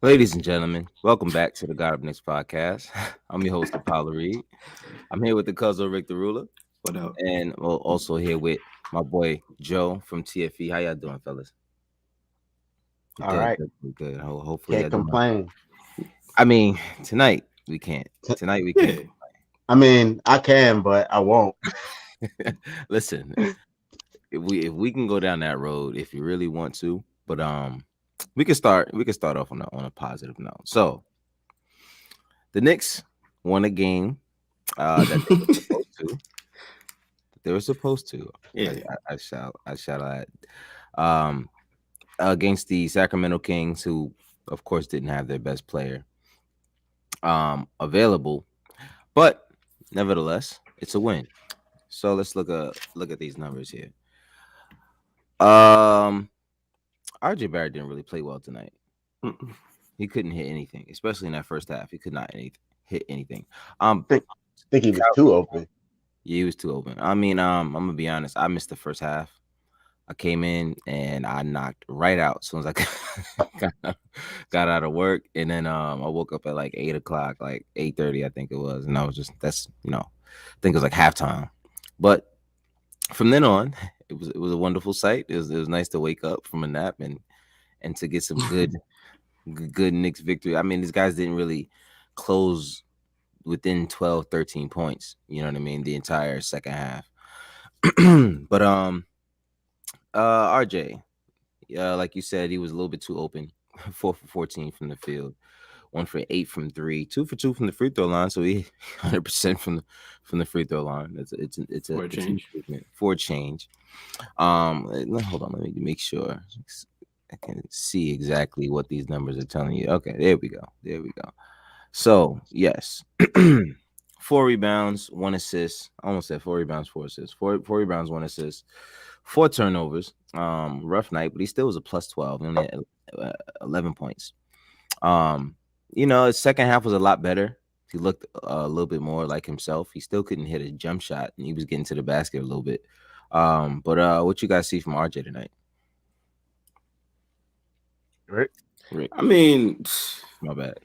Ladies and gentlemen, welcome back to the God of Knicks podcast. I'm your host, Apollo Reed. I'm here with the cousin Rick the Ruler, What up? and also here with my boy Joe from TFE. How y'all doing, fellas? All Good, right. good, good, good. Hopefully, Can't y'all doing. complain. I mean, tonight we can't. T- Tonight we Yeah. can't. I mean, I can, but I won't. Listen, if we can go down that road, if you really want to, but we can start off on a positive note. So the Knicks won a game that they were supposed to. They were supposed to. Yeah. I shall add. Um, against the Sacramento Kings, who of course didn't have their best player available, but nevertheless, it's a win. So let's look at these numbers here. Um, RJ Barrett didn't really play well tonight. Mm-mm. He couldn't hit anything, especially in that first half. He could not hit anything. Think he was too open. Yeah, he was too open. I mean, I'm gonna be honest. I missed the first half. I came in and I knocked right out as soon as I got out of work, and then I woke up at like 8 o'clock, like 8:30, I think it was, and I was just I think it was like halftime. But from then on, it was a wonderful sight. It was nice to wake up from a nap and to get some good Knicks victory. I mean, these guys didn't really close within 12, 13 points. You know what I mean? The entire second half. But RJ, like you said, he was a little bit too open. 4 for 14 from the field, 1 for 8 from three, 2 for 2 from the free throw line. So he 100% from the free throw line. It's For a an change. improvement for a change. Hold on, let me make sure I can see exactly what these numbers are telling you. Okay, there we go. There we go. So yes, 4 rebounds, 1 assist. I almost said 4 rebounds, 4 assists. Four rebounds, 1 assist, 4 turnovers. Rough night, but he still was a plus 12. He only had 11 points. Um, his second half was a lot better. He looked a little bit more like himself. He still couldn't hit a jump shot, and he was getting to the basket a little bit. But what you guys see from RJ tonight? Right? Rick, I mean, my bad.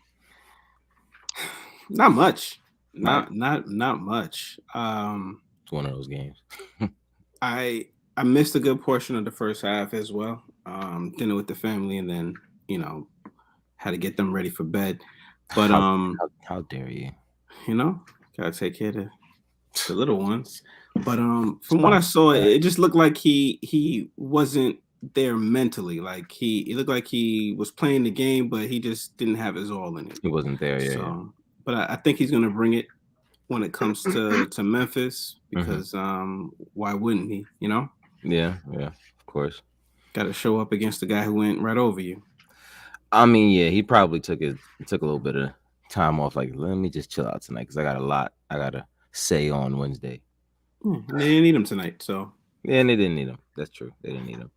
not much. Right. Not much. It's one of those games. I missed a good portion of the first half as well. Dinner with the family, and then had to get them ready for bed. But How dare you? gotta take care of the little ones. But from what I saw, it just looked like he wasn't there mentally. Like he looked like he was playing the game, but he just didn't have his all in it. He wasn't there. Yeah. So, but I think he's gonna bring it when it comes to Memphis Mm-hmm. because why wouldn't he? Yeah. Of course. Got to show up against the guy who went right over you. I mean, yeah, he probably took a little bit of time off. Like, let me just chill out tonight because I got a lot I gotta say on Wednesday. They didn't need him tonight, so Yeah, and they didn't need him. That's true. They didn't need him.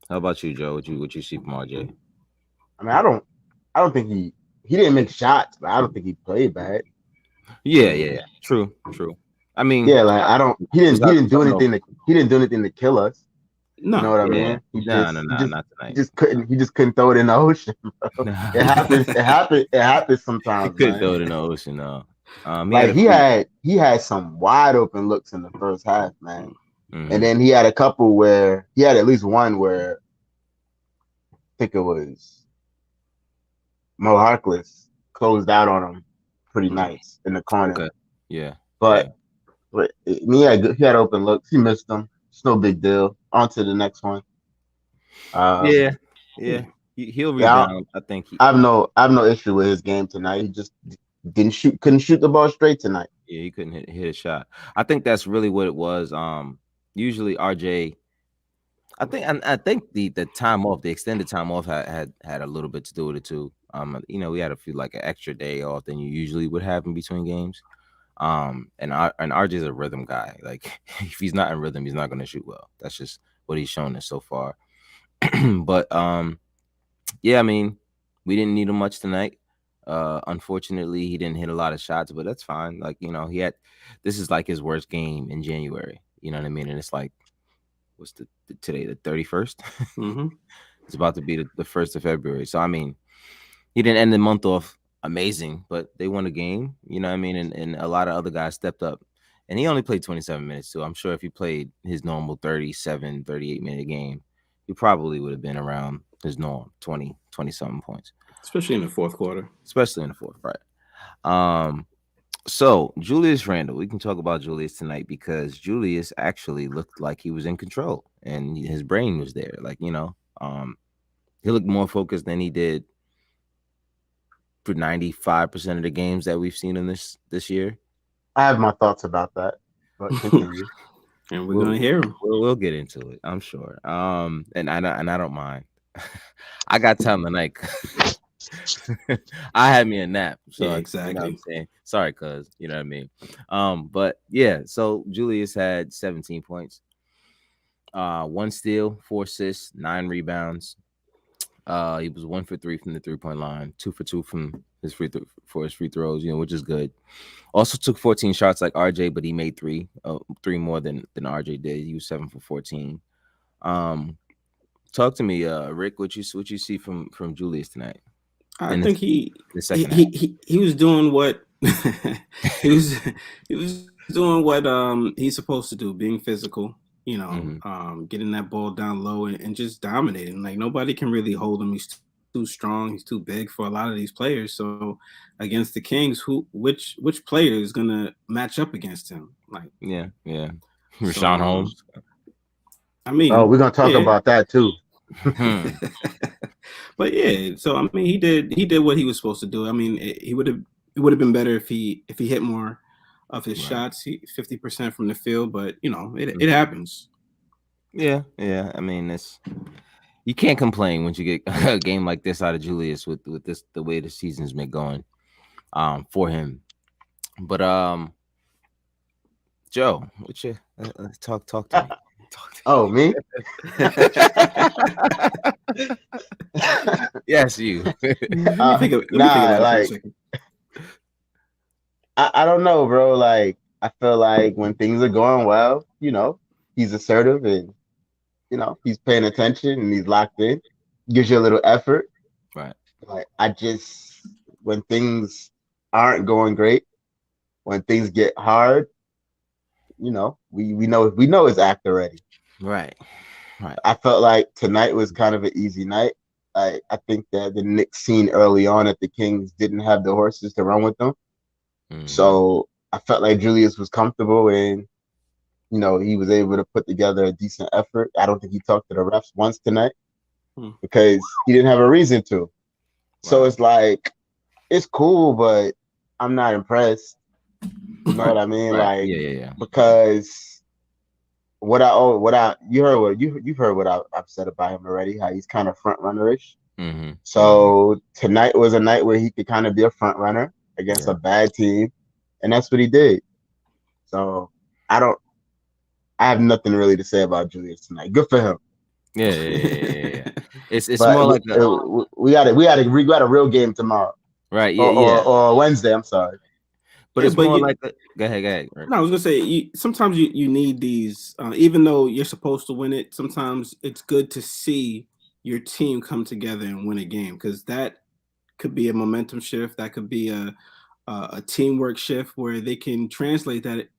How about you, Joe? What you see from RJ? I mean, I don't think he didn't make shots, but I don't think he played bad. Yeah. True. I mean, Yeah, like he didn't do anything to kill us. no. You know what I Yeah. mean? He No, just not tonight. he just couldn't throw it in the ocean. Bro. Nah. It happens He sometimes, couldn't man. throw it in the ocean. No. Like he had some wide open looks in the first half, man. Mhm. And then he had a couple where he had at least one where I think it was Mo Harkless closed out on him pretty nice in the corner. Okay. Yeah. But he had open looks. He missed them. It's no big deal. On to the next one. Yeah. He'll rebound. I think I have no issue with his game tonight. He just couldn't shoot the ball straight tonight. Yeah, he couldn't hit a shot. I think that's really what it was. Usually RJ, I think the time off, the extended time off had a little bit to do with it too. We had a few like an extra day off than you usually would have in between games. And RJ's a rhythm guy. Like if he's not in rhythm, he's not going to shoot well. That's just what he's shown us so far. But yeah, I mean, we didn't need him much tonight. Unfortunately, he didn't hit a lot of shots, but that's fine. Like this is like his worst game in January. You know what I mean? And it's like, what's today, the 31st? Mm-hmm. It's about to be the 1st of February. So I mean, He didn't end the month off amazing, but they won a game. You know what I mean? And a lot of other guys stepped up. And he only played 27 minutes too. I'm sure if he played his normal 37, 38-minute game, he probably would have been around his norm, 20 something points. especially in the fourth quarter. Especially in the fourth, right? So Julius Randle, we can talk about Julius tonight because Julius actually looked like he was in control and his brain was there. Like, he looked more focused than he did for 95% of the games that we've seen him this year. I have my thoughts about that, but continue. And we're gonna hear him. We'll get into it, I'm sure. And I don't mind. I got time tonight. I had me a nap, so Yeah, you know what exactly. I'm saying. Sorry, cuz you know what I mean. But yeah, so Julius had 17 points, 1 steal, 4 assists, 9 rebounds. He was 1 for 3 from the 3-point line, 2 for 2 from his free throws, which is good. Also took 14 shots like RJ, but he made three more than RJ did. He was 7 for 14. Talk to me, Rick. What you see from Julius tonight? I In think the second half. he was doing what he was he was doing what he's supposed to do, being physical, getting that ball down low and just dominating. Like nobody can really hold him. He's too strong. He's too big for a lot of these players. So against the Kings, which player is gonna match up against him? Like Yeah. so, Rashawn Holmes. I mean, Oh, we're gonna talk yeah. about that too. But yeah, so I mean, he did what he was supposed to do. I mean, it would have been better if he hit more of his shots, 50% from the field. But it happens. Yeah. I mean, you can't complain when you get a game like this out of Julius with this the way the season's been going, for him. But Joe, what you talk to me? Oh, me? Yes, you. Let me think about it for a second. I don't know, bro. Like, I feel like when things are going well, he's assertive and he's paying attention and he's locked in. Gives you a little effort. Right. Like when things aren't going great, when things get hard, we know his act already. Right. I felt like tonight was kind of an easy night. I think that the Knicks seen early on that the Kings didn't have the horses to run with them. Mm-hmm. So I felt like Julius was comfortable and he was able to put together a decent effort. I don't think he talked to the refs once tonight because he didn't have a reason to. Wow. So it's like, it's cool, but I'm not impressed. You know what I mean? Right. Like, yeah. Because you've heard what I've said about him already, how he's kind of front runnerish. Mm-hmm. So tonight was a night where he could kind of be a front runner against a bad team, and that's what he did. So I have nothing really to say about Julius tonight. Good for him. Yeah. It's more like we got a real game tomorrow. Right. Yeah. Or Wednesday. I'm sorry. But it's more like go ahead. No, I was gonna say sometimes you need these, even though you're supposed to win it. Sometimes it's good to see your team come together and win a game because that could be a momentum shift. That could be a teamwork shift where they can translate that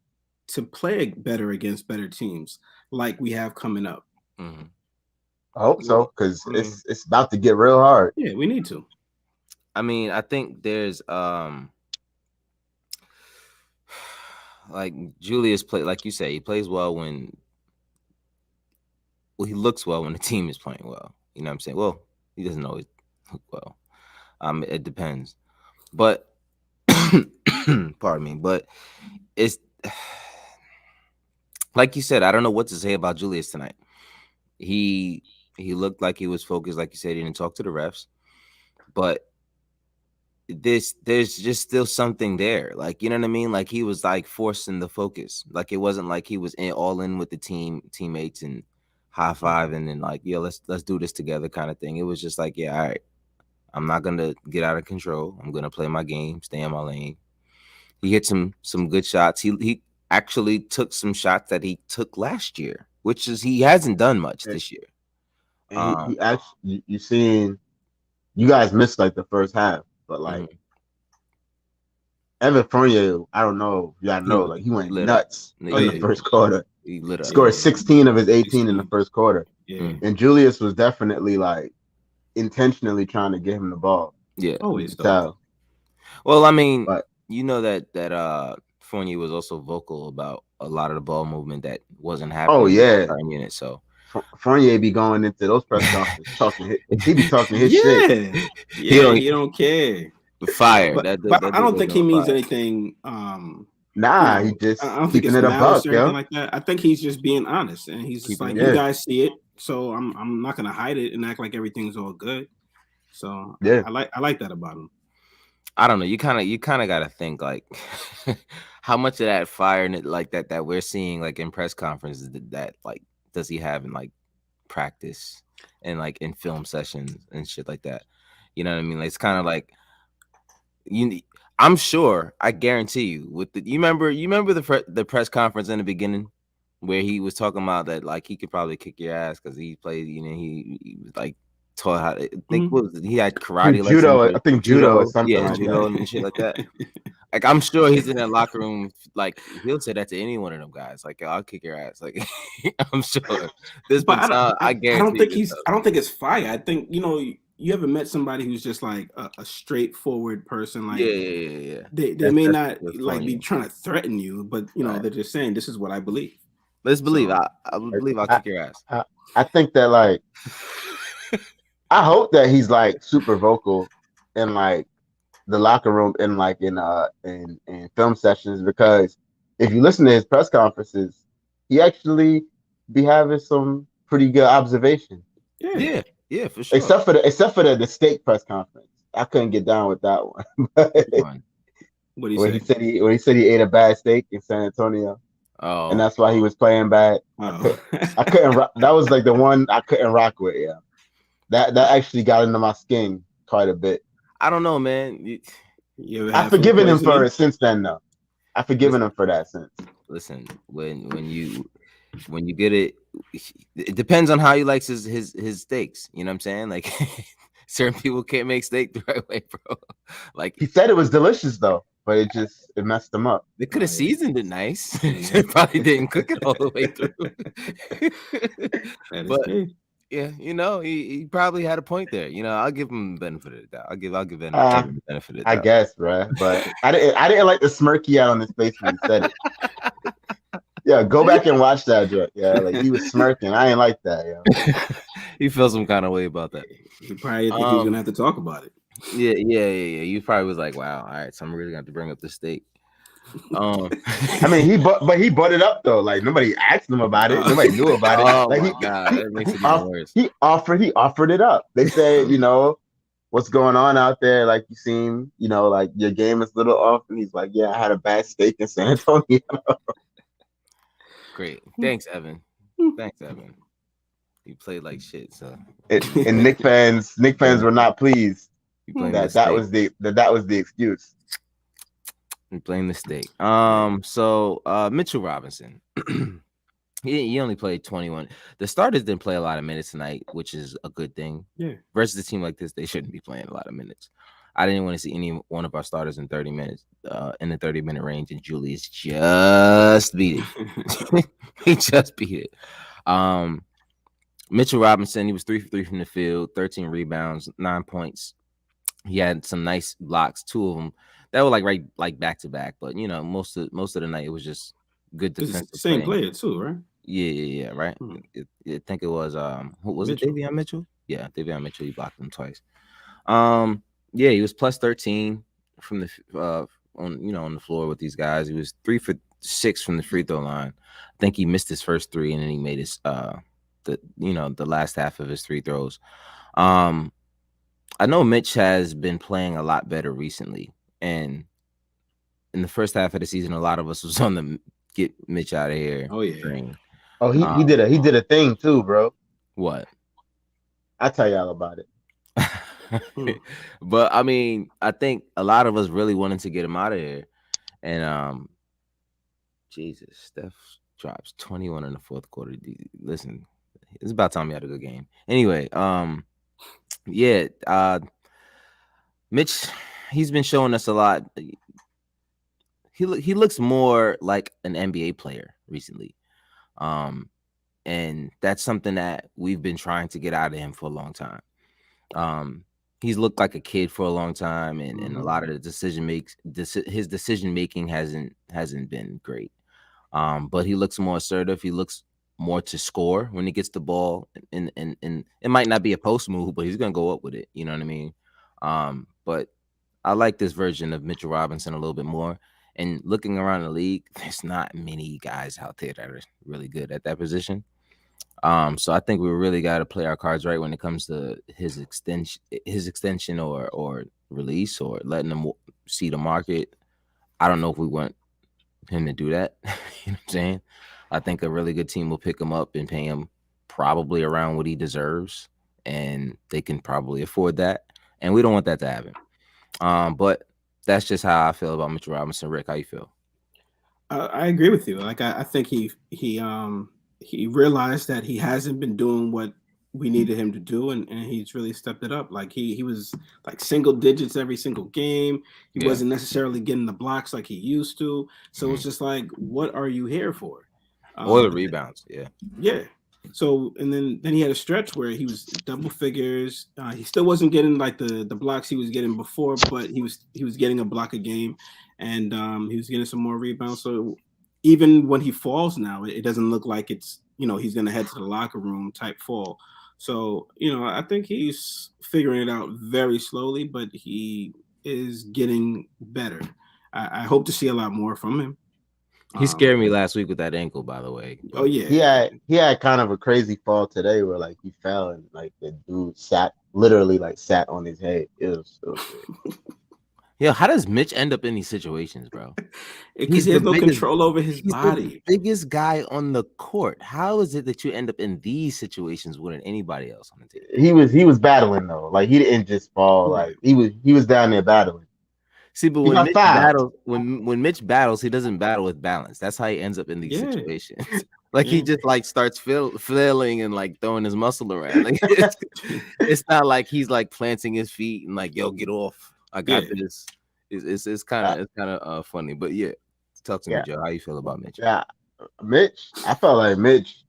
to play better against better teams like we have coming up. Mm-hmm. I hope so because it's about to get real hard. Yeah, we need to. I mean, I think there's like Julius play, like you say, he plays well when he looks well when the team is playing well. You know what I'm saying? Well, he doesn't always look well. It depends. But pardon me, but it's like you said, I don't know what to say about Julius tonight. He looked like he was focused, like you said, he didn't talk to the refs. But there's just still something there. Like, you know what I mean? Like he was like forcing the focus. Like it wasn't like he was all in with the teammates and high five and then like, yeah, let's do this together kind of thing. It was just like, yeah, all right. I'm not gonna get out of control. I'm gonna play my game, stay in my lane. He hit some good shots. He actually took some shots that he took last year, which is he hasn't done much this year. And he actually, you seen you guys missed like the first half, but like Evan Fournier, I don't know. Y'all know, like he went lit up. nuts Oh, in the yeah. first quarter. He lit up. Scored 16 of his 18 in the first quarter. Yeah. And Julius was definitely like intentionally trying to get him the ball. Yeah. Always So, Well, I mean, but you know that Fournier was also vocal about a lot of the ball movement that wasn't happening. oh yeah, in the minute, so Fournier be going into those press conferences talking. He be talking his yeah. shit. Yeah, he don't care. fire. But That but I don't think he means fire. anything. Nah, he just I don't think keeping it's it a malice buck, or anything yo. like that. I think he's just being honest, and he's just like, you guys see it, so I'm not gonna hide it and act like everything's all good. So Yeah. I like that about him. I don't know. You kind of got to think like how much of that fire and like that we're seeing like in press conferences that like does he have in like practice and like in film sessions and shit like that. You know what I mean? Like, it's kind of like I'm sure, I guarantee you, with you remember the press conference in the beginning where he was talking about that like he could probably kick your ass because he played, he was like taught how to think. What was it? He had karate Judo. lessons, I think judo or something yeah, like judo that. and shit like that. Like, I'm sure he's in that locker room. Like, he'll say that to any one of them guys. Like, I'll kick your ass. Like, I'm sure. There's been time. I guarantee. I don't think it's fire. I think you ever met somebody who's just like a straightforward person. Like, yeah. They may not like be you. trying to threaten you, but Right. they're just saying this is what I believe. Let's believe. So, I believe I'll kick your ass. I think that like I hope that he's like super vocal in like the locker room and like in film sessions, because if you listen to his press conferences, he actually be having some pretty good observation. Yeah, for sure. Except for the steak press conference. I couldn't get down with that one. What did he when say? he said he ate a bad steak in San Antonio. Oh. And that's why he was playing bad. Oh. I couldn't that was like the one I couldn't rock with, yeah. That actually got into my skin quite a bit. I don't know, man. I've forgiven him for it since then, though. I've forgiven him for that since. Listen, when you get it, it depends on how he likes his steaks. You know what I'm saying? Like, certain people can't make steak the right way, bro. Like, he said it was delicious though, but it messed him up. They could have seasoned it nice. They probably didn't cook it all the way through. But yeah, he probably had a point there. I'll give him the benefit of the doubt. I'll give him the benefit of the doubt. I guess, bro. But I didn't like the smirk he had on his face when he said it. Yeah, go back and watch that, Joe. Yeah, like he was smirking. I ain't like that, yeah. He felt some kind of way about that. He probably think he was gonna have to talk about it. Yeah. You probably was like, wow, all right, so I'm really gonna have to bring up the steak. I mean, he brought it up though. Like, nobody asked him about it. Nobody knew about it. Like, that makes it even worse. He offered it up. They said, what's going on out there? Like, you seem, like your game is a little off. And he's like, yeah, I had a bad steak in San Antonio. Great. Thanks, Evan. You played like shit, so. And Knicks fans were not pleased that was the excuse. We blame the state. So Mitchell Robinson, he only played 21. The starters didn't play a lot of minutes tonight, which is a good thing. Yeah. Versus a team like this, they shouldn't be playing a lot of minutes. I didn't want to see any one of our starters in 30 minutes, in the 30-minute range, and Julius just beat it. He just beat it. Mitchell Robinson, he was 3 for 3 from the field, 13 rebounds, 9 points. He had some nice blocks, 2 of them that were like back to back, but most of the night it was just good defensive. Same player too, right? Yeah, right. I think it was who was Mitchell. It? Davion Mitchell. Yeah, Davion Mitchell. He blocked him twice. Yeah, he was plus 13 from the on the floor with these guys. He was 3 for 6 from the free throw line. I think he missed his first 3, and then he made his the last half of his free throws. I know Mitch has been playing a lot better recently, and in the first half of the season, a lot of us was on the get Mitch out of here. Oh yeah. Train. Oh, he did a thing too, bro. What? I'll tell y'all about it. But I mean, I think a lot of us really wanted to get him out of here, and Jesus, Steph drops 21 in the fourth quarter. Listen, it's about time he had a good game. Anyway, yeah, Mitch, he's been showing us a lot. He looks more like an NBA player recently. And that's something that we've been trying to get out of him for a long time. He's looked like a kid for a long time, and a lot of the his decision making hasn't been great. But he looks more assertive. He looks more to score when he gets the ball, and it might not be a post move, but he's gonna go up with it. You know what I mean? But I like this version of Mitchell Robinson a little bit more. And looking around the league, there's not many guys out there that are really good at that position. So I think we really got to play our cards right when it comes to his extension or release or letting him see the market. I don't know if we want him to do that. You know what I'm saying? I think a really good team will pick him up and pay him probably around what he deserves, and they can probably afford that. And we don't want that to happen. But that's just how I feel about Mitchell Robinson. Rick, how you feel? I agree with you. Like I think he realized that he hasn't been doing what we needed him to do, and he's really stepped it up. Like he was like single digits every single game. He wasn't necessarily getting the blocks like he used to. So it's just like, what are you here for? Or the rebounds, yeah. So and then he had a stretch where he was double figures. He still wasn't getting like the blocks he was getting before, but he was getting a block a game, and he was getting some more rebounds. So even when he falls now, it doesn't look like it's he's going to head to the locker room type fall. So I think he's figuring it out very slowly, but he is getting better. I hope to see a lot more from him. He scared me last week with that ankle, by the way. Oh yeah. He had kind of a crazy fall today where like he fell and like the dude sat on his head. It was Yeah, how does Mitch end up in these situations, bro? Because he has no control over his body. The biggest guy on the court. How is it that you end up in these situations more than anybody else on the team? He was battling though. Like he didn't just fall. Like he was down there battling. See, but when Mitch battles, he doesn't battle with balance. That's how he ends up in these situations. Like he just like starts flailing and like throwing his muscle around. Like it's not like he's like planting his feet and like, yo, get off. I got this. It's kind of funny, but yeah. Talk to me, Joe. How you feel about Mitch? Yeah, Mitch. I felt like Mitch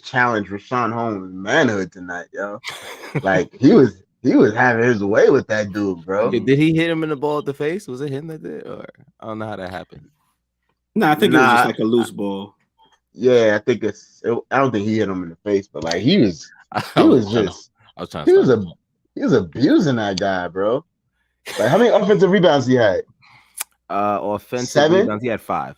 challenged Rashawn Holmes' manhood tonight, yo. Like he was having his way with that dude, bro. Did he hit him in the ball at the face? Was it him that did, or I don't know how that happened. No, I think it was just like a loose ball. Yeah, I think I don't think he hit him in the face, but like he was abusing that guy, bro. Like how many offensive rebounds he had? Offensive rebounds. He had 5.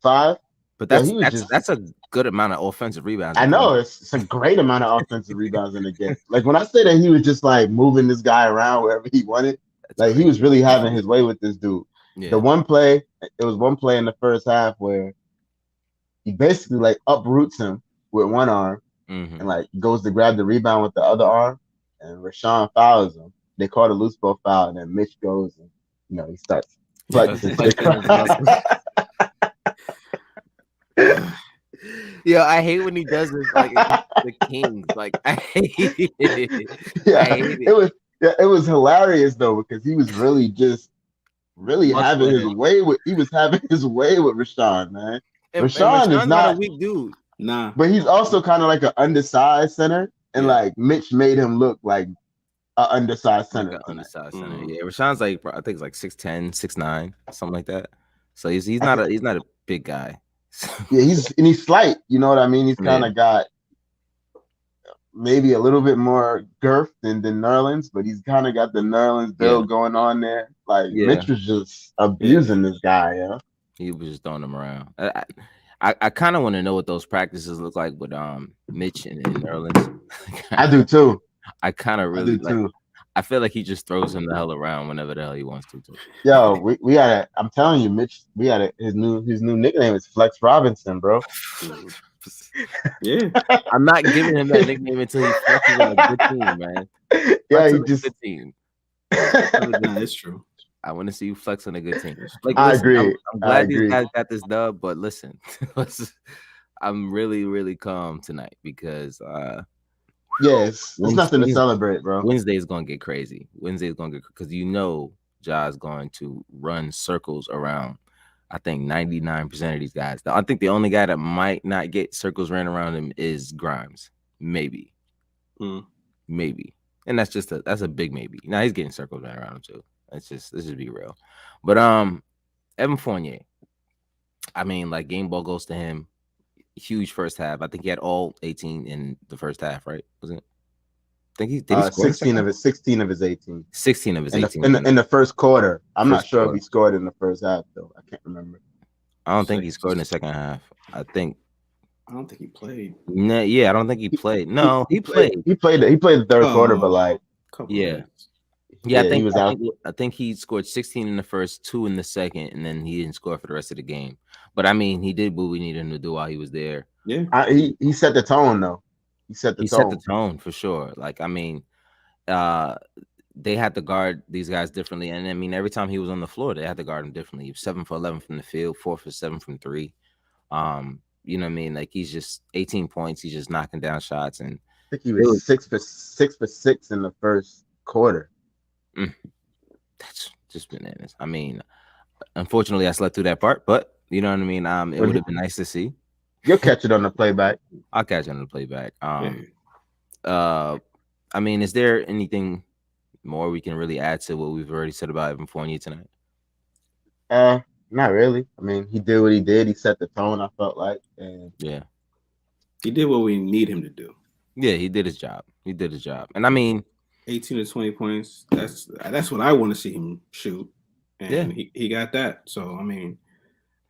Five? But that's a good amount of offensive rebounds. I know it's a great amount of offensive rebounds in the game. Like when I say that he was just like moving this guy around wherever he wanted, like he was really having his way with this dude. Yeah. It was one play in the first half where he basically like uproots him with one arm and like goes to grab the rebound with the other arm, and Rashawn fouls him. They call a loose ball foul, and then Mitch goes and he starts flexing. Yeah, I hate when he does this like the Kings. Like I hate it. It was hilarious though, because he was really having his way with Rashawn, man. Rashawn is not a weak dude. Nah. But he's also kind of like an undersized center, and like Mitch made him look like an undersized center. Yeah, Rashawn's like, I think it's like 6'10", 6'9", something like that. So he's not a big guy. Yeah, he's slight, you know what I mean? He's kind of got maybe a little bit more girth than Nerlens, but he's kind of got the Nerlens build going on there. Like Mitch was just abusing this guy, yeah. He was just throwing him around. I kind of want to know what those practices look like with Mitch and Nerlens. I do too. I kind of really like. I feel like he just throws him the hell around whenever the hell he wants to. Yo, we gotta. I'm telling you, Mitch. We gotta. His new nickname is Flex Robinson, bro. Yeah, I'm not giving him that nickname until he flexes on a good team, man. Yeah, he just good team. That's true. I want to see you flex on a good team. Like, I agree. I'm glad these guys got this dub, but listen, I'm really, really calm tonight because Yes, it's nothing to celebrate, bro. Wednesday is gonna get crazy. Wednesday is gonna get because Ja's going to run circles around. I think 99% of these guys. I think the only guy that might not get circles ran around him is Grimes. Maybe. Maybe. And that's a big maybe. Now he's getting circles ran around him too. Let's just be real. But Evan Fournier. I mean, like game ball goes to him. Huge first half. I think he had all 18 in the first half, right? Wasn't it? I think he score 16 of his 18. 16 of his 18 in the first quarter. I'm not sure if he scored in the first half though. I can't remember. I don't think he scored in the second half. I don't think he played. Yeah, I don't think he played. No, he played. He played the third quarter, but like yeah. I think he scored 16 in the first, 2 in the second, and then he didn't score for the rest of the game. But I mean, he did what we needed him to do while he was there. Yeah, he set the tone though. He set the tone for sure. Like I mean, they had to guard these guys differently, and I mean, every time he was on the floor, they had to guard him differently. He was 7 for 11 from the field, 4 for 7 from 3. You know what I mean? Like he's just 18 points. He's just knocking down shots, and I think he was 6 for 6 in the first quarter. That's just bananas. I mean, unfortunately, I slept through that part, but you know what I mean. It would have been nice to see. You'll catch it on the playback. I'll catch it on the playback. I mean, is there anything more we can really add to what we've already said about Evan Fournier tonight? Not really. I mean, he did what he did. He set the tone, I felt like. And yeah. He did what we need him to do. Yeah, he did his job. And I mean 18 to 20 points. That's what I want to see him shoot. And he got that. So I mean,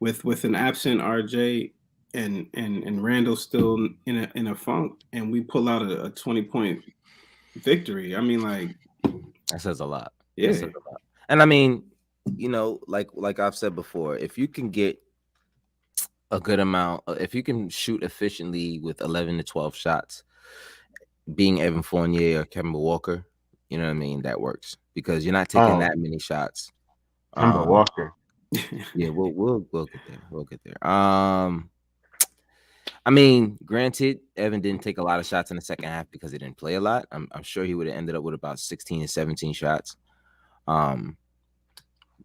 with an absent RJ and Randall still in a funk, and we pull out a 20-point victory. I mean, like that says a lot. Yeah. And I mean, you know, like I've said before, if you can get a good amount, if you can shoot efficiently with 11 to 12 shots, being Evan Fournier or Kemba Walker, you know what I mean, that works because you're not taking that many shots. Kemba Walker. Yeah, we'll get there. We'll get there. I mean, granted, Evan didn't take a lot of shots in the second half because he didn't play a lot. I'm sure he would have ended up with about 16 to 17 shots.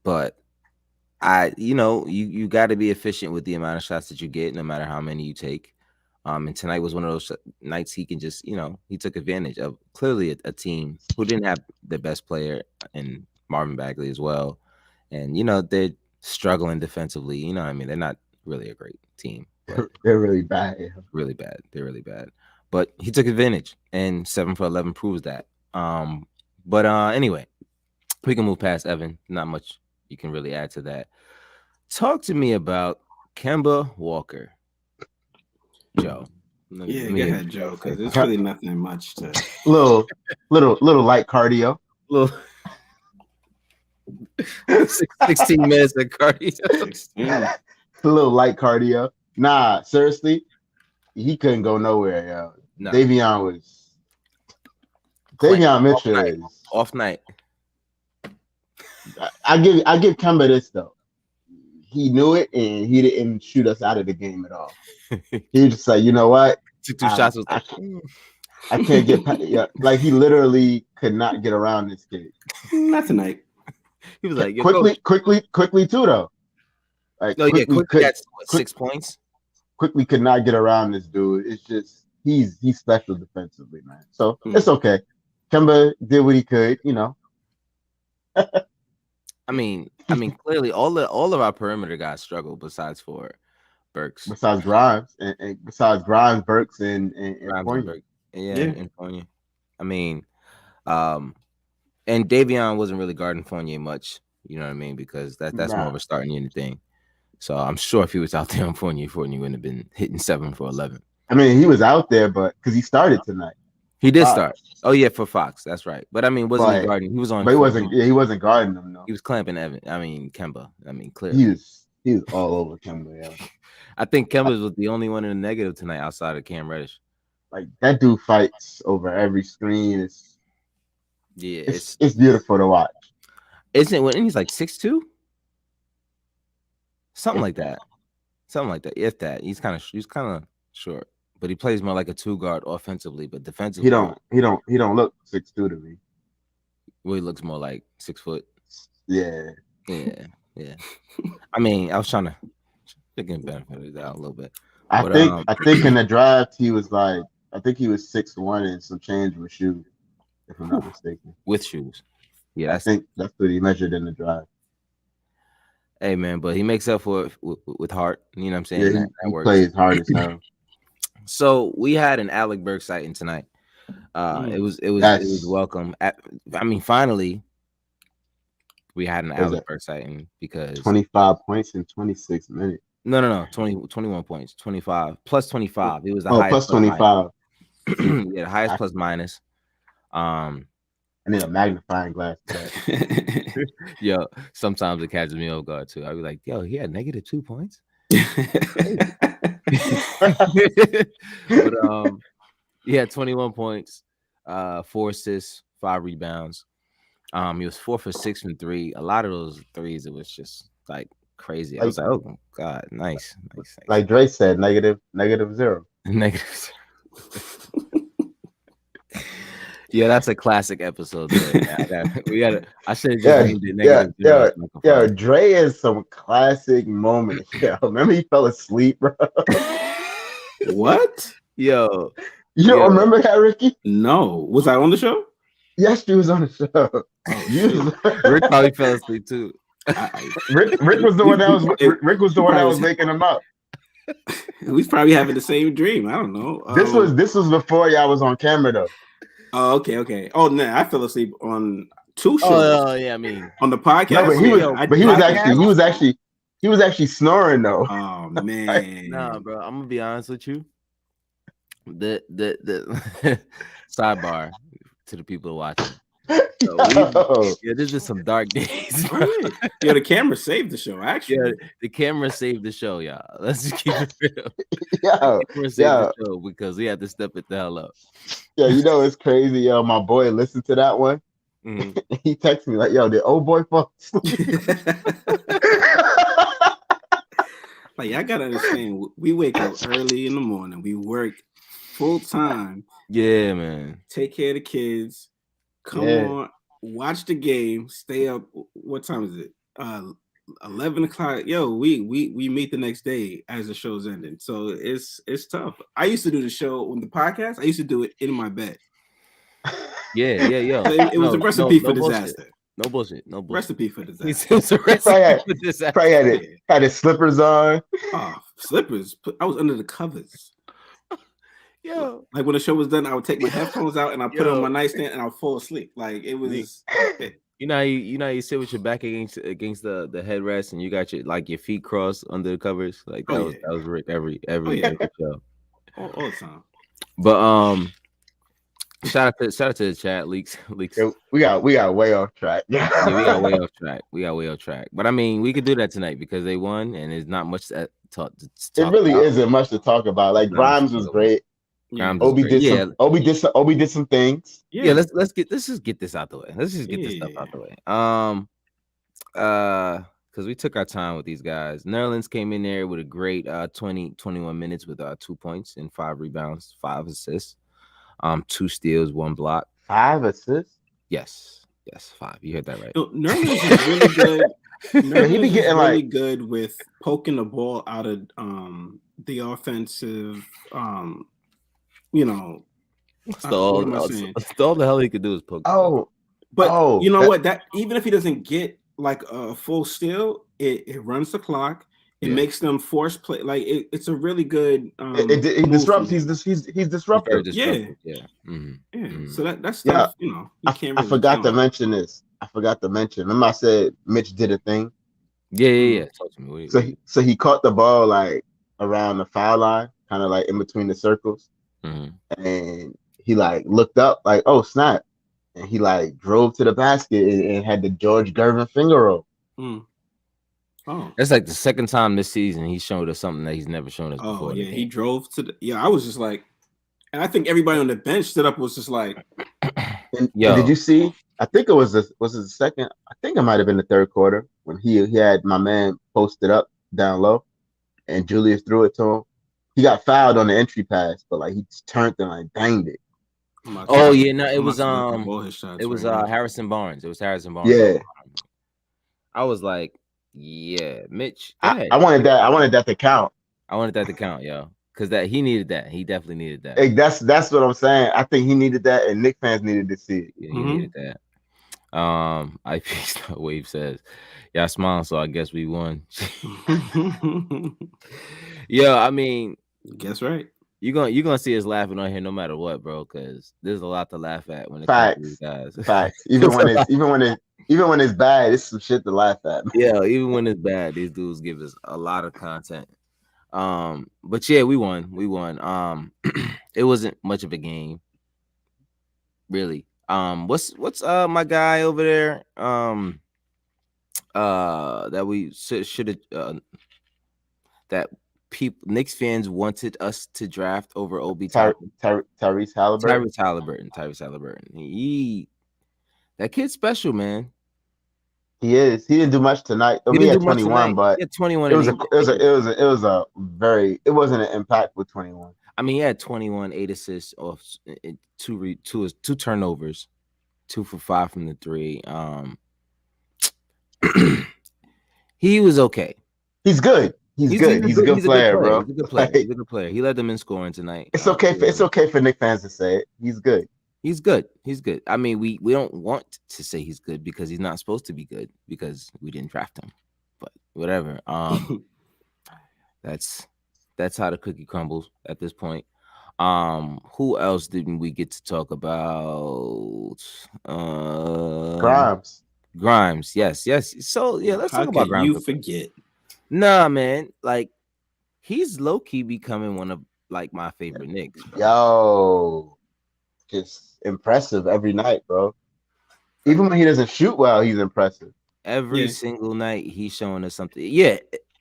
But you got to be efficient with the amount of shots that you get, no matter how many you take. And tonight was one of those nights he can just, he took advantage of clearly a team who didn't have the best player in Marvin Bagley as well. And, they're struggling defensively. You know what I mean? They're not really a great team. They're really bad. Really bad. They're really bad. But he took advantage, and 7 for 11 proves that. But anyway, we can move past Evan. Not much you can really add to that. Talk to me about Kemba Walker. Joe. Go ahead, Joe, because there's really nothing much to little light cardio. Little 16 minutes of cardio. A little light cardio. Nah, seriously, he couldn't go nowhere, yo. No. Davion Mitchell is off night. I give Kemba this though. He knew it and he didn't shoot us out of the game at all. He was just like, you know what? Took 2 shots. I can't get like he literally could not get around this kid. Not tonight. He was like quickly too though. Like quickly got 6 points. Quickly could not get around this dude. It's just he's special defensively, man. So it's okay. Kemba did what he could, I mean, clearly all of our perimeter guys struggle besides for Burks. Besides Grimes and besides Grimes, Burks, and Fournier. And Fournier. I mean, and Davion wasn't really guarding Fournier much, you know what I mean? Because that's more of a starting unit thing. So I'm sure if he was out there on Fournier wouldn't have been hitting 7 for 11. I mean, he was out there, but because he started tonight. He did start. Oh yeah, for Fox. That's right. But I mean, wasn't he guarding? He was on. But he wasn't. Yeah, he wasn't guarding them. No. He was clamping Kemba. I mean, clearly. He was all over Kemba. Yeah. I think Kemba was the only one in the negative tonight outside of Cam Reddish. Like that dude fights over every screen. It's beautiful to watch. Isn't it? When he's like 6'2"? Something like that. If that. He's kind of short. but he plays more like a 2 guard offensively, but He defensively, don't look 6'2" to me. well, he looks more like 6 foot. Yeah. Yeah. I mean, I was trying to give him benefit of the doubt a little bit. I But think in the draft he was like, I think he was 6'1" and some change with shoes, if I'm not mistaken. with shoes. Yeah, I think that's what he measured in the draft. Hey man, but he makes up for it with heart. You know what I'm saying? Yeah, that he works. plays hard as hell. So we had an Alec Burks sighting tonight. It was welcome. Finally, we had an Alec Burks sighting because 25 points in 26 minutes. No, 21 points, 25 plus 25. It was the plus highest 25. Yeah, the highest plus minus. I need a magnifying glass. Yo, sometimes it catches me off guard too. I'd be like, yo, he had -2 points. But he had 21 points, 4 assists, 5 rebounds. He was 4 for 6 from 3. A lot of those threes, it was just like crazy. I was like, oh god, nice. Like Dre said, -0. Negative. Yeah, that's a classic episode. I should have just named it -0. Yeah, Dre is some classic moments. Yeah, remember he fell asleep, bro. What? Yo, you don't remember that, Ricky? No. Was I on the show? Yes, you was on the show. Rick probably fell asleep too. Rick was the one that was waking him up. We probably having the same dream. I don't know. This was before y'all was on camera though. Oh, okay. Oh no, I fell asleep on 2 shows. Oh yeah, I mean on the podcast. No, but he was actually snoring though. Oh man. Nah, bro. I'm gonna be honest with you. The sidebar to the people watching. This is some dark days. Bro. Yeah, the camera saved the show. Actually, the camera saved the show, y'all. Let's just keep it real. The camera saved the show because we had to step it the hell up. Yeah, you know it's crazy, yo. My boy listened to that one. Mm-hmm. He texted me like, "Yo, the old boy fall asleep." Like, I gotta understand. We wake up early in the morning. We work full time. Yeah, man. Take care of the kids. Come on, watch the game. Stay up. What time is it? 11 o'clock. Yo, we meet the next day as the show's ending. So it's tough. I used to do the show on the podcast. I used to do it in my bed. Yeah. It was a recipe for disaster. No bullshit. Recipe for disaster. Had his slippers on. Oh, slippers. I was under the covers. Yo. Like when the show was done, I would take my headphones out and I put it on my nightstand and I'll fall asleep. Like it was. You know, you sit with your back against the headrest and you got your feet crossed under the covers. Like that was Rick every show. All the time. But shout out to the chat leaks. Yeah, we got way off track. Yeah, we got way off track. But I mean, we could do that tonight because they won and there's not much to talk. It really isn't much to talk about. Like Grimes was great. Obi did some things. Yeah, let's just get this out the way. Let's just get this stuff out the way. Because we took our time with these guys. Nerlens came in there with a great 21 minutes with 2 points and 5 rebounds, 5 assists, 2 steals, 1 block. 5 assists? Yes, 5. You heard that right. Nerlens is really good. Nerlens is really good with poking the ball out of the offensive. All the hell he could do is poke. You know what? That even if he doesn't get like a full steal, it runs the clock. It makes them force play. Like it's a really good. He disrupts. He's disruptive. Yeah. Mm-hmm. Yeah. So that's stuff. You can't. I forgot to mention this. Remember I said Mitch did a thing. Yeah. Talk to me. So he caught the ball like around the foul line, kind of like in between the circles. Mm-hmm. And he like looked up like, oh snap, and he like drove to the basket and had the George Gervin finger roll. Oh, that's like the second time this season he showed us something that he's never shown us before. Yeah, he drove to the. I was just like, and I think everybody on the bench stood up was just like, and did you see? I think it was the second. I think it might have been the third quarter when he had my man posted up down low, and Julius threw it to him. he got fouled on the entry pass, but like he just turned and like banged it. Oh yeah, no, it was Harrison Barnes. It was Harrison Barnes. Yeah, I was like, yeah, Mitch, go ahead. I wanted that to count. I wanted that to count, yo, because that he needed that. He definitely needed that. Hey, that's what I'm saying. I think he needed that, and Knicks fans needed to see it. Yeah, he needed that. IP Wave says, "Y'all smiling, so I guess we won." Yeah, I mean, guess right. You're gonna see us laughing on here no matter what, bro, because there's a lot to laugh at when it comes to these guys. Facts. Even when it's bad, it's some shit to laugh at. Yeah, even when it's bad, these dudes give us a lot of content. But yeah, we won. It wasn't much of a game, really. What's my guy over there? That we should have that people Knicks fans wanted us to draft over Obi Toppin. Tyrese Halliburton. Tyrese Halliburton. That kid's special, man. He is. He didn't do much tonight. He had 21, but 21. It wasn't an impactful 21. I mean, he had 21, 8 assists off two turnovers, 2 for 5 from the 3. He was okay. He's good. He's good. He's a good player, bro. He's a good player. He's a good player. He led them in scoring tonight. It's okay. It's okay for Knicks fans to say it. He's good. He's good. I mean, we don't want to say he's good because he's not supposed to be good because we didn't draft him. But whatever. That's how the cookie crumbles at this point. Who else didn't we get to talk about? Grimes. Yes. So yeah, let's talk about Grimes. You forget. Nah, man. Like, he's low key becoming one of like my favorite Knicks. Bro. Yo, just impressive every night, bro. Even when he doesn't shoot well, he's impressive. Every single night, he's showing us something. Yeah,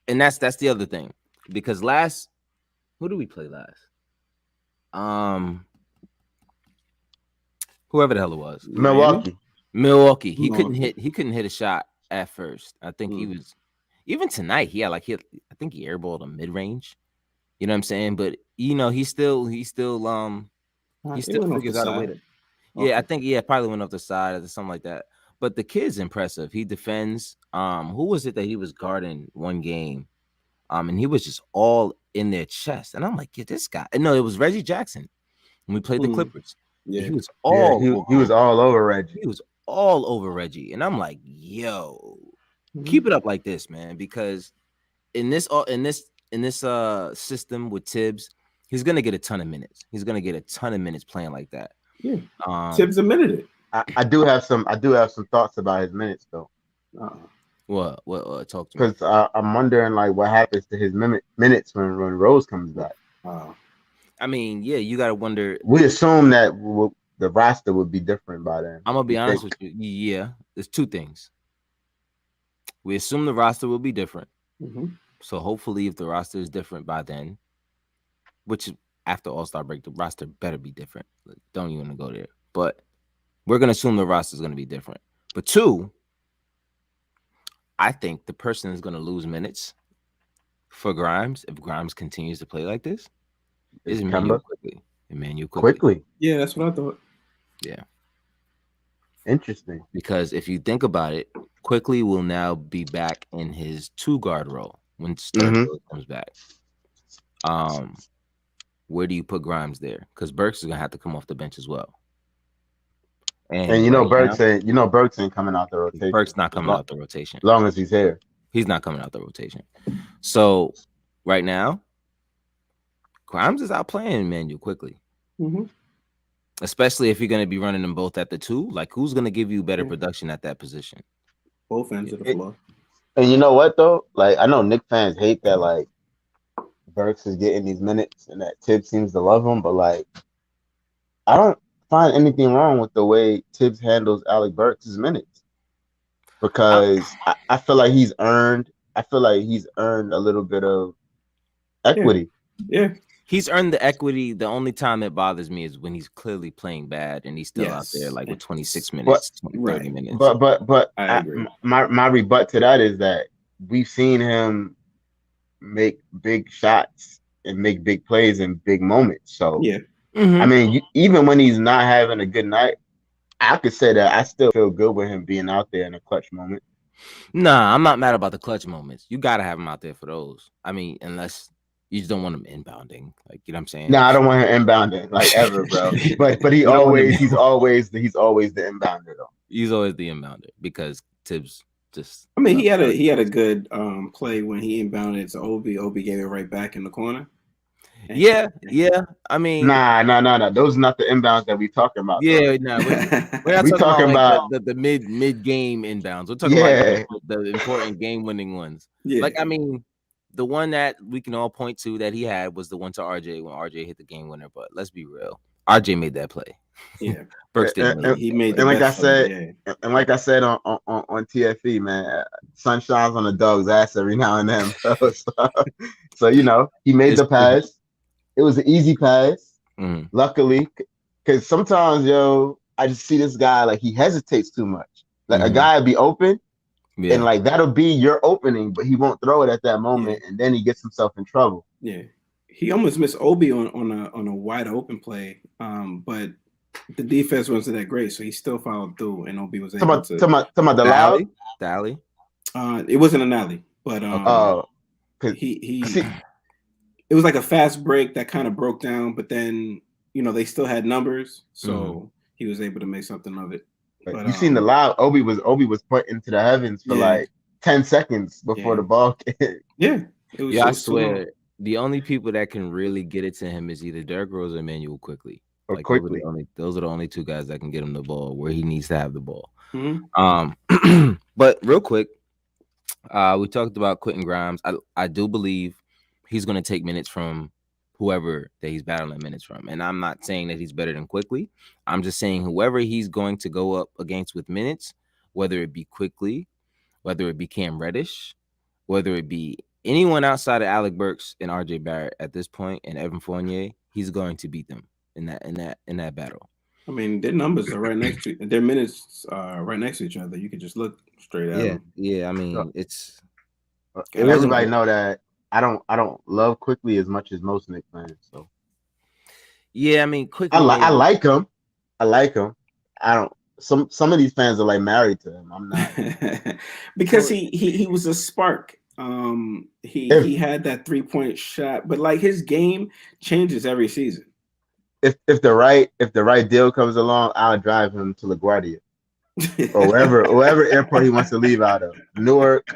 and that's the other thing. Because who did we play last? Whoever the hell it was. Milwaukee. He couldn't hit a shot at first. I think he was. Even tonight, I think he airballed a mid range. You know what I'm saying? But he still figures out a way to. Yeah, I think probably went off the side or something like that. But the kid's impressive. He defends. Who was it that he was guarding one game? And he was just all in their chest. And I'm like, yeah, this guy. No, it was Reggie Jackson when we played the Clippers. Yeah, he was all. He was all over Reggie. He was all over Reggie, and I'm like, yo. Keep it up like this, man, because in this system with Tibbs, he's gonna get a ton of minutes. He's gonna get a ton of minutes playing like that. Yeah, Tibbs admitted it. I do have some thoughts about his minutes though. What talk to me? Because I'm wondering like what happens to his minutes when Rose comes back. I mean, yeah, you gotta wonder. We assume that the roster would be different by then. I'm gonna be honest with you. Yeah, there's two things. We assume the roster will be different. So hopefully if the roster is different by then, which after All-Star break, the roster better be different. Don't even want to go there. But we're going to assume the roster is going to be different. But 2, I think the person is going to lose minutes for Grimes if Grimes continues to play like this is Emmanuel Quickly. Yeah, that's what I thought. Yeah. Interesting. Because if you think about it, Quickly will now be back in his 2-guard role when Sturgill comes back. Where do you put Grimes there? Because Burks is gonna have to come off the bench as well. And Burks ain't coming out the rotation. Burks not coming out the rotation. As long as he's here. He's not coming out the rotation. So right now, Grimes is out playing Emmanuel Quickly. Especially if you're going to be running them both at the 2. Like, who's going to give you better production at that position? Both ends of the floor. And you know what, though? Like, I know Knicks fans hate that, like, Burks is getting these minutes and that Tibbs seems to love him. But, like, I don't find anything wrong with the way Tibbs handles Alec Burks' minutes. Because I feel like he's earned a little bit of equity. Yeah. He's earned the equity. The only time it bothers me is when he's clearly playing bad and he's still out there like with 26 minutes, 30 minutes. But I agree. My rebut to that is that we've seen him make big shots and make big plays in big moments. So Yeah. Mhm. I mean, even when he's not having a good night, I could say that I still feel good with him being out there in a clutch moment. Nah, I'm not mad about the clutch moments. You gotta have him out there for those. I mean, unless you just don't want him inbounding, like you know what I'm saying. No, I don't want him inbounding like ever, bro. But You don't want him. he's always the inbounder though. He's always the inbounder because Tibbs just. I mean, he had a good play when he inbounded to Obi. Obi gave it right back in the corner. Yeah. I mean, Nah. Those are not the inbounds that we talking about. yeah, no, we're not We talking talking about about the mid game inbounds. We're talking about the important game winning ones. Yeah. Like I mean, the one that we can all point to that he had was the one to RJ when RJ hit the game winner. But let's be real, RJ made that play. Yeah, Burks didn't. He made. And like I said, on TFE, man, sun shines on the dog's ass every now and then. So you know, he made the pass. It was an easy pass. Mm-hmm. Luckily, because sometimes, yo, I just see this guy like he hesitates too much. Like a guy be open, and like that'll be your opening, but he won't throw it at that moment, and then he gets himself in trouble. Yeah, he almost missed Obi on a wide open play, but the defense wasn't that great, so he still followed through, and Obi was able to. Talking about the alley. It wasn't an alley, but it was like a fast break that kind of broke down, but then they still had numbers, so he was able to make something of it. But you seen the loud Obi was pointing to the heavens for like 10 seconds before the ball came. Yeah. I swear the only people that can really get it to him is either Derrick Rose or Emmanuel Quickly. Or Quickly. Those are the only two guys that can get him the ball where he needs to have the ball. Mm-hmm. But real quick, we talked about Quentin Grimes. I do believe he's going to take minutes from whoever that he's battling minutes from. And I'm not saying that he's better than Quickly. I'm just saying whoever he's going to go up against with minutes, whether it be Quickly, whether it be Cam Reddish, whether it be anyone outside of Alec Burks and RJ Barrett at this point and Evan Fournier, he's going to beat them in that battle. I mean, their numbers are right next to their minutes right next to each other. You can just look straight at them. Yeah. I mean, it's everybody know that I don't love Quickly as much as most Knicks fans. So yeah, I mean, Quickly. I like him. I don't. Some of these fans are like married to him. I'm not because he was a spark. He had that 3-point shot, but like his game changes every season. If the right deal comes along, I'll drive him to LaGuardia or wherever airport he wants to leave out of. Newark,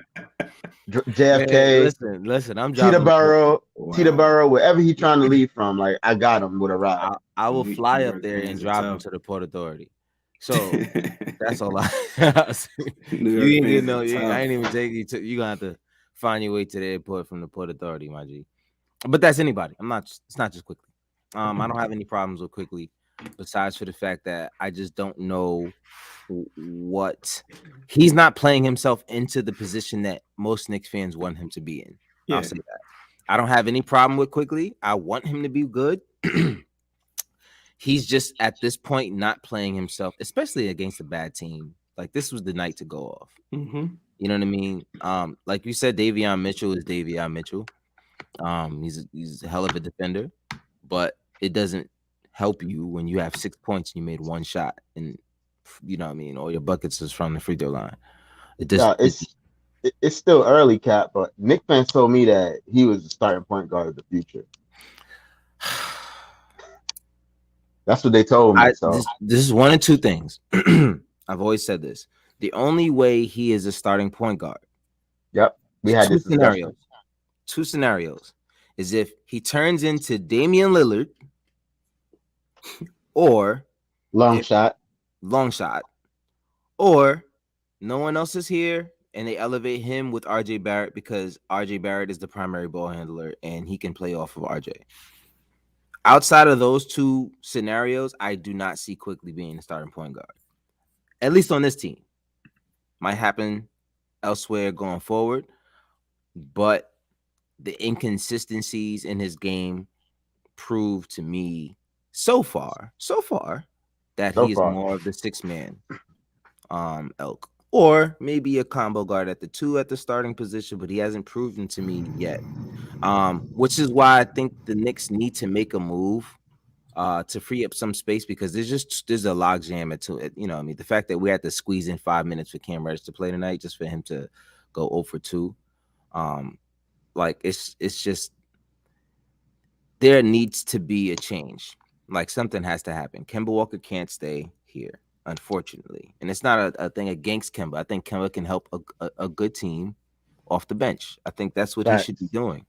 JFK. Man, listen, I'm Teterboro, wherever he's trying to leave from. Like I got him with a ride. I will fly up there and drive him to the Port Authority. So that's all I. You ain't even know. I ain't even take you to. You gonna have to find your way to the airport from the Port Authority, my G. But that's anybody. It's not just Quickly. I don't have any problems with Quickly, besides for the fact that I just don't know what he's not playing himself into the position that most Knicks fans want him to be in. Yeah. I'll say that. I don't have any problem with Quickly. I want him to be good. He's just at this point not playing himself, especially against a bad team. Like this was the night to go off. Mm-hmm. You know what I mean? Like you said, Davion Mitchell is Davion Mitchell. He's a hell of a defender, but it doesn't help you when you have 6 points and you made one shot, and you know what I mean. All your buckets is from the free throw line. It's still early, Cap, but Knicks fans told me that he was the starting point guard of the future. That's what they told me. This is one of two things. I've always said this. The only way he is a starting point guard. Yep. We had two scenarios. Two scenarios is if he turns into Damian Lillard or long shot, or no one else is here and they elevate him with RJ Barrett because RJ Barrett is the primary ball handler and he can play off of RJ. Outside of those two scenarios, I do not see Quickly being the starting point guard, at least on this team. Might happen elsewhere going forward, but the inconsistencies in his game prove to me so far that he is more of the 6-man elk, or maybe a combo guard at the 2 at the starting position, but he hasn't proven to me yet Which is why I think the Knicks need to make a move to free up some space because there's a logjam to it. You know, I mean, the fact that we had to squeeze in 5 minutes for Cam Reddish to play tonight just for him to go 0 for 2. Like it's just there needs to be a change. Like something has to happen. Kemba Walker can't stay here, unfortunately, and it's not a thing against Kemba. I think Kemba can help a good team off the bench. I think that's what he should be doing.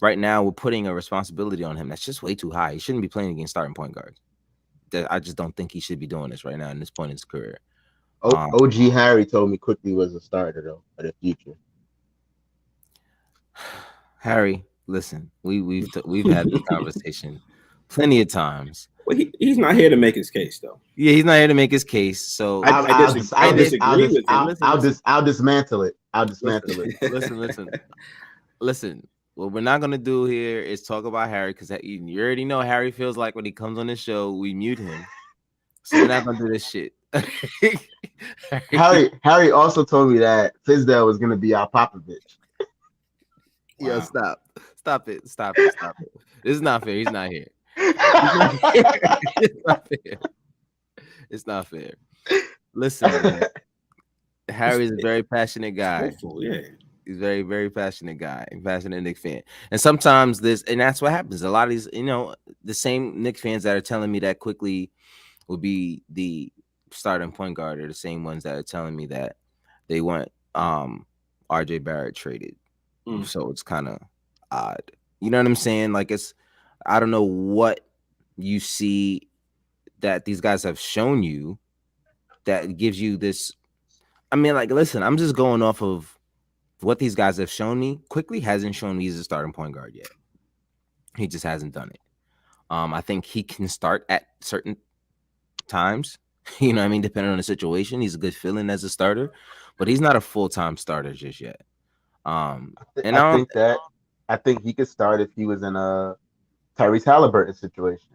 Right now, we're putting a responsibility on him that's just way too high. He shouldn't be playing against starting point guards. I just don't think he should be doing this right now in this point in his career. OG Harry told me Quickly was a starter though for the future. Harry, listen, we've had this conversation plenty of times. Well, he's not here to make his case though. Yeah, he's not here to make his case. So I disagree with him. I'll dismantle it. I'll dismantle it. Listen. What we're not gonna do here is talk about Harry because you already know Harry feels like when he comes on the show, we mute him. So we're not gonna do this shit. Harry also told me that Fizdale was gonna be our Popovich. Wow. Yo, stop it. This is not fair. He's not here. It's not fair. It's not fair. Listen, man. Harry's a very passionate guy. Yeah. He's very, very passionate guy, passionate Knicks fan. And sometimes and that's what happens. A lot of these, the same Knicks fans that are telling me that Quickly would be the starting point guard are the same ones that are telling me that they want RJ Barrett traded. So it's kind of odd. You know what I'm saying? Like I don't know what you see that these guys have shown you that gives you this. I mean, like, listen, I'm just going off of what these guys have shown me. Quickly hasn't shown me he's a starting point guard yet. He just hasn't done it. I think he can start at certain times, you know what I mean, depending on the situation. He's a good feeling as a starter, but he's not a full-time starter just yet. I think he could start if he was in a Tyrese Halliburton situation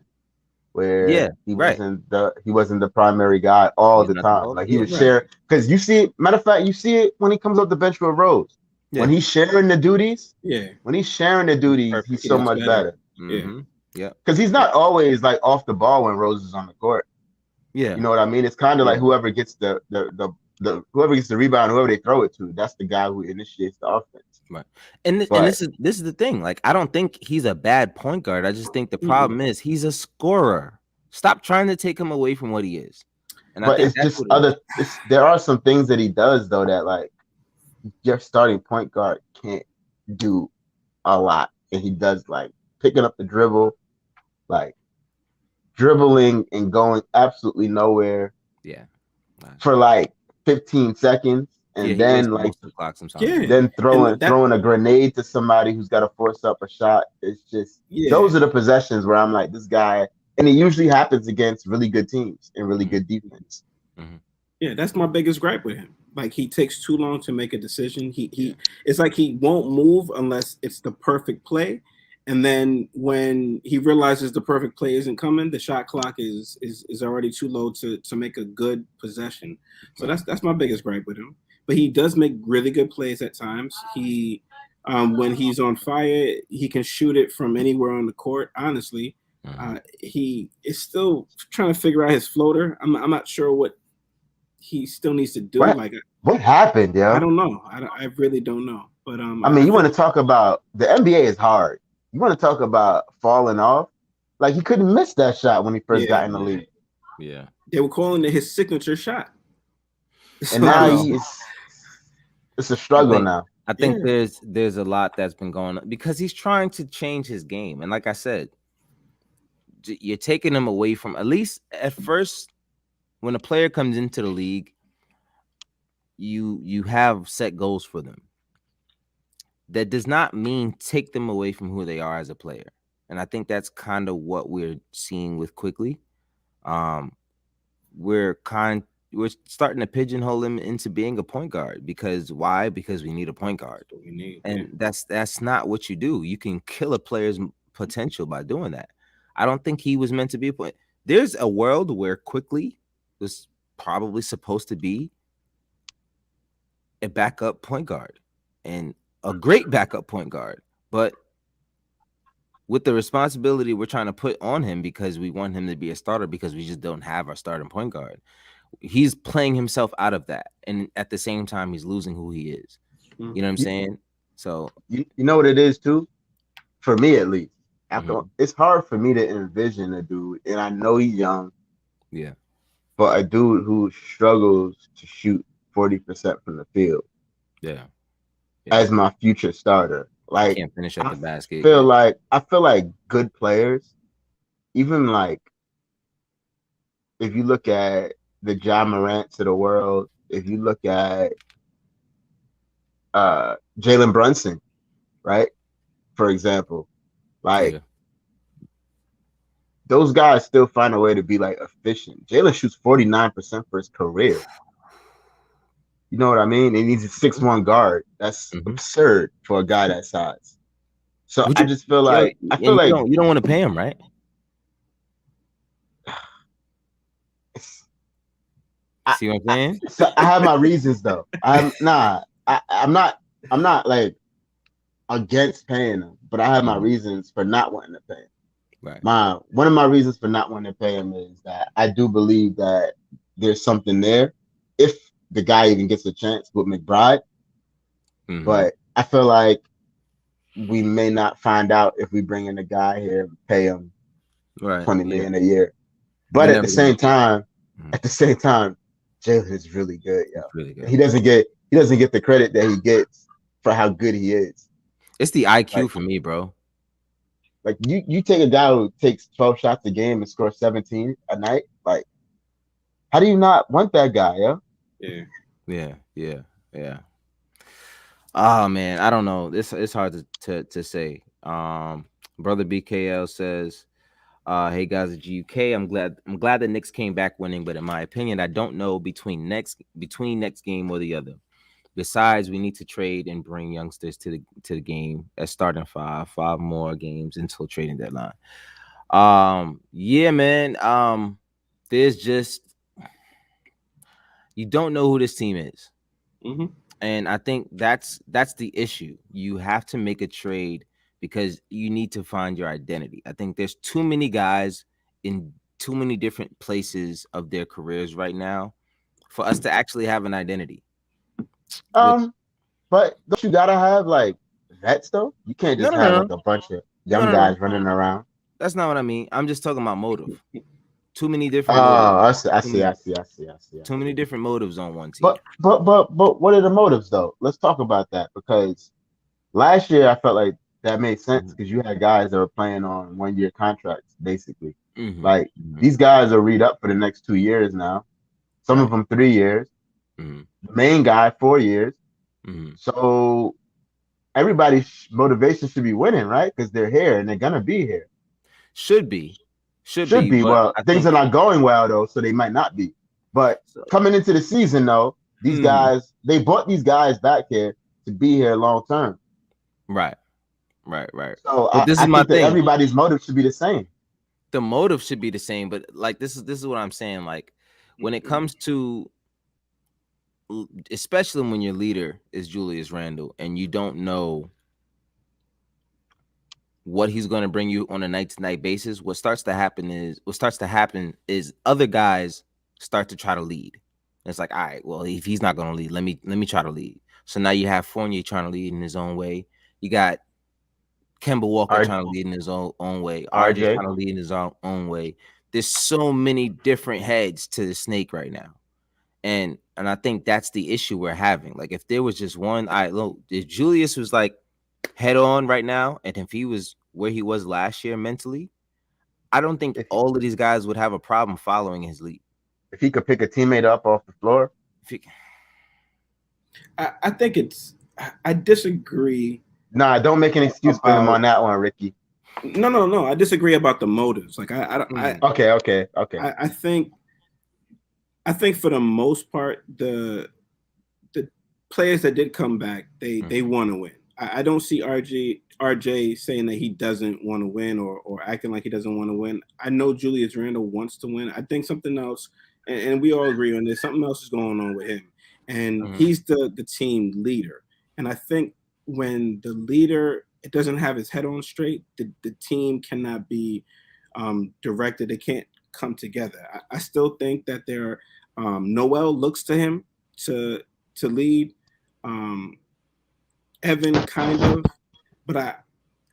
where he wasn't the primary guy all the time. Like he would share, because you see it. Matter of fact, you see it when he comes off the bench with Rose. Yeah. When he's sharing the duties, he's so much better. Mm-hmm. Yeah, because he's not always like off the ball when Rose is on the court. Yeah, you know what I mean. It's kind of like whoever gets the whoever gets the rebound, whoever they throw it to, that's the guy who initiates the offense. Right, and this is the thing. Like, I don't think he's a bad point guard. I just think the problem is he's a scorer. Stop trying to take him away from what he is. And but I think it's just there are some things that he does though that like your starting point guard can't do a lot, and he does like picking up the dribble, like dribbling and going absolutely nowhere. Yeah, for like 15 seconds, and then like then throwing a grenade to somebody who's got to force up a shot. It's just those are the possessions where I'm like, this guy, and it usually happens against really good teams and really good defense. Mm-hmm. Yeah, that's my biggest gripe with him. Like, he takes too long to make a decision. It's like he won't move unless it's the perfect play. And then when he realizes the perfect play isn't coming, the shot clock is already too low to make a good possession. So that's my biggest gripe with him. But he does make really good plays at times. He when he's on fire, he can shoot it from anywhere on the court. Honestly, he is still trying to figure out his floater. I'm not sure what he still needs to do. What happened, yo? I don't know. I really don't know. But I mean, you want to talk about the NBA is hard. You want to talk about falling off? Like, he couldn't miss that shot when he first got in the league. Yeah, they were calling it his signature shot. And now it's a struggle now. I think there's a lot that's been going on because he's trying to change his game. And like I said, you're taking him away from, at least at first, when a player comes into the league, you have set goals for them. That does not mean take them away from who they are as a player. And I think that's kind of what we're seeing with Quickly. We're starting to pigeonhole him into being a point guard. Because why? Because we need a point guard. That's not what you do. You can kill a player's potential by doing that. I don't think he was meant to be a point. There's a world where Quickly was probably supposed to be a backup point guard. And a great backup point guard, but with the responsibility we're trying to put on him because we want him to be a starter because we just don't have our starting point guard, he's playing himself out of that, and at the same time he's losing who he is. You know what I'm saying? So you know what it is too, for me at least. Mhm. It's hard for me to envision a dude, and I know he's young, yeah, but a dude who struggles to shoot 40% from the field yeah, as my future starter. he Like can't finish at the basket. I feel like good players, even like if you look at the John Morants of the world, if you look at Jalen Brunson, right? For example, like Yeah, those guys still find a way to be like efficient. Jalen shoots 49% for his career. You know what I mean? And he's a 6'1" guard. That's mm-hmm. absurd for a guy that size. So Would I you, just feel yo, like and you don't want to pay him, right? See what I'm saying? So I have my reasons though. I'm not like against paying him, but I have my Mhm. reasons for not wanting to pay him. Right. One of my reasons for not wanting to pay him is that I do believe that there's something there if the guy even gets a chance with McBride. Mhm. But I feel like we may not find out if we bring in a guy here and pay him Right. 20 Yeah. million a year. But You're at never the gonna same time, Mhm. Jalen is really good, yo. It's really good. He doesn't get the credit that he gets for how good he is. It's the IQ Like, for me, bro. like you take a guy who takes 12 shots a game and scores 17 a night. Like, how do you not want that guy, yo? Yeah. Yeah. Yeah. Yeah. Oh man, I don't know. It's hard to say. Brother BKL says, hey guys at GUK, I'm glad the Knicks came back winning, but in my opinion, I don't know between next game or the other. Besides, we need to trade and bring youngsters to the game as starting five more games until trading deadline. Yeah, man. There's just you don't know who this team is. Mm-hmm. And I think that's the issue. You have to make a trade because you need to find your identity. I think there's too many guys in too many different places of their careers right now for us to actually have an identity. Which But don't you gotta have like vets though? You can't no just no no have no like a bunch of no young no no. guys running around. That's not what I mean. I'm just talking about motive. Too many Oh, different motives. I Too see, many, I see, I see, I see, I too many see. different motives on one team. But what are the motives though? Let's talk about that because last year I felt like that made sense because you had guys that were playing on 1 year contracts basically. Mm-hmm. Like Mm-hmm. these guys are read up for the next 2 years now. Some of Right. them 3 years. Mm-hmm. The main guy 4 years. Mm-hmm. So everybody's motivation should be winning, right? Because they're here and they're gonna be here. Should be, Should be. but Well, I things are think not going well though, so they might not be. But so. coming into the season though, these Mm, guys they brought these guys back here to be here long term. right, right. So But this is I my think that thing. everybody's motive should be the same. The motive should be the same, but like this is what I'm saying. Like when it comes to, especially when your leader is Julius Randle and you don't know what he's going to bring you on a night-to-night basis, what starts to happen is other guys start to try to lead. And it's like, all right, well, if he's not going to lead, let me try to lead. So now you have Fournier trying to lead in his own way. You got Kemba Walker trying to lead in his own way. RJ RJ. trying to lead in his own way. There's so many different heads to the snake right now. And I think that's the issue we're having. Like if there was just one, look, if Julius was like head on right now, and if he was where he was last year mentally, I don't think If all of these guys would have a problem following his lead. if he could pick a teammate up off the floor. I think I disagree. Nah, don't make an excuse for him on that one, Ricky. No. I disagree about the motives. Like Okay. I think for the most part, the players that did come back, they want to win. I don't see RJ saying that he doesn't want to win or acting like he doesn't want to win. I know Julius Randle wants to win. I think something else, and we all agree on this, something else is going on with him. And he's the team leader. And I think when the leader it doesn't have his head on straight, the team cannot be directed. They can't come together. I still think that Noel looks to him to lead. Evan kind of, but I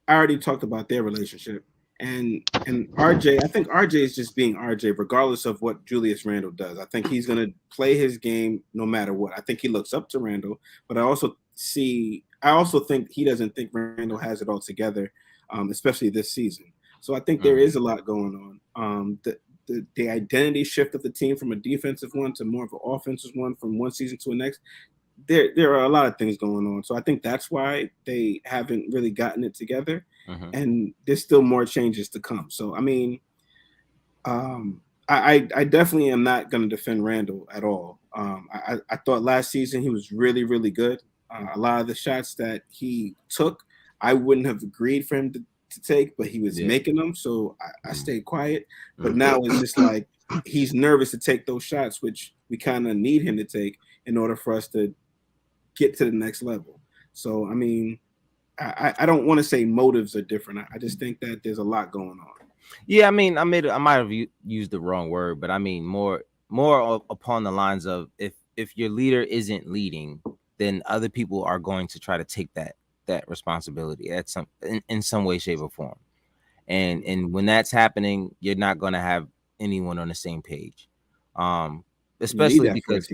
already talked about their relationship. And RJ, I think RJ is just being RJ, regardless of what Julius Randle does. I think he's gonna play his game no matter what. I think he looks up to Randle, but I also think he doesn't think Randle has it all together, especially this season. So I think there is a lot going on. The identity shift of the team from a defensive one to more of an offensive one from one season to the next. There are a lot of things going on. So I think that's why they haven't really gotten it together. And there's still more changes to come. So I mean, I definitely am not going to defend Randle at all. I thought last season he was really, really good. A lot of the shots that he took, I wouldn't have agreed for him to take, but he was making them. So I stayed quiet. But now it's just like he's nervous to take those shots, which we kind of need him to take in order for us to get to the next level. So, I mean, I don't want to say motives are different. I just think that there's a lot going on. Yeah, I mean, I might have used the wrong word, but I mean more upon the lines of if your leader isn't leading, then other people are going to try to take that responsibility at in some way, shape, or form. And when that's happening, you're not going to have anyone on the same page. Especially because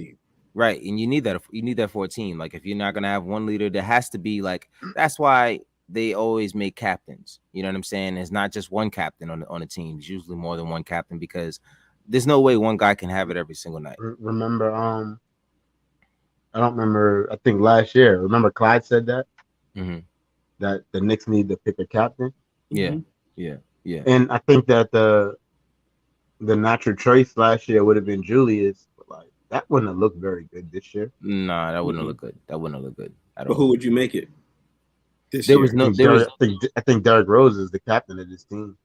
right, and you need that for a team. Like if you're not going to have one leader, there has to be like that's why they always make captains. You know what I'm saying? It's not just one captain on a team. It's usually more than one captain because there's no way one guy can have it every single night. Remember, I don't remember. I think last year, remember Clyde said that that the Knicks need to pick a captain. Yeah. And I think that the natural choice last year would have been Julius, but like that wouldn't have looked very good this year. Nah, that wouldn't look good. That wouldn't look good at all. But who would you make it? I think Derrick Rose is the captain of this team.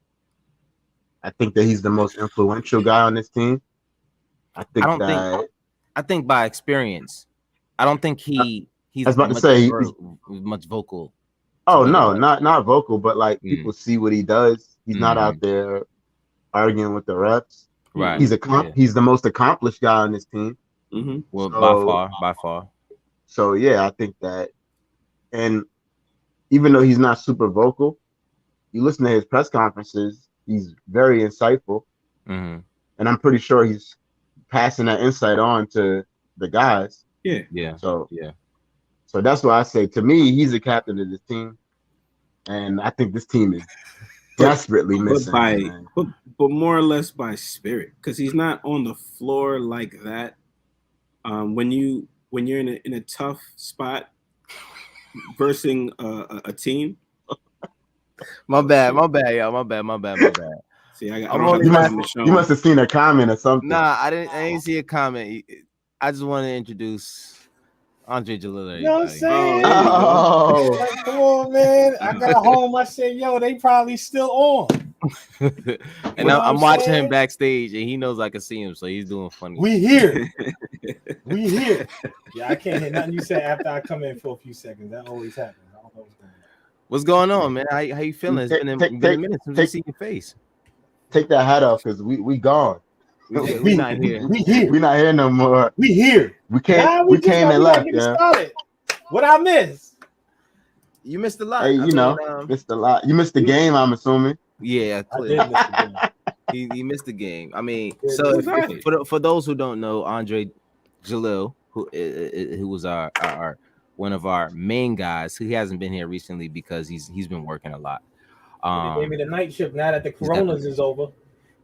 I think that he's the most influential guy on this team. I think by experience. I don't think he's I was about to say much vocal. Oh no, not vocal, but like people see what he does. He's not out there arguing with the refs. Right. He's the most accomplished guy on this team. Well, by far. So yeah, I think that, and even though he's not super vocal, you listen to his press conferences, he's very insightful. And I'm pretty sure he's passing that insight on to the guys. Yeah. So that's why I say, to me, he's the captain of this team. And I think this team is desperately missing. But more or less by spirit, because he's not on the floor like that. When you're in a tough spot versing a team. My bad, y'all. My bad. See, you must have seen a comment or something. Nah, I didn't see a comment. I just want to introduce Andre Jalil. You know what I'm saying? Like, come on, man. I got a home. I said, yo, they probably still on. And I'm watching him backstage, and he knows I can see him, so he's doing funny. We here. Yeah, I can't hear nothing you said after I come in for a few seconds. That always happens. I don't know what's going on, man? How you feeling? It's been a minute since I see your face. Take that hat off, because we gone. We not here. We not here no more. We here. We came and left. Yeah. What I miss? You missed a lot. Hey, missed a lot. You missed the game, I'm assuming. Yeah, clearly. I did miss the game. He missed the game. I mean, so for those who don't know, Andre Jalil, who was our one of our main guys, he hasn't been here recently because he's been working a lot. They gave me the night shift now that the Coronas is over.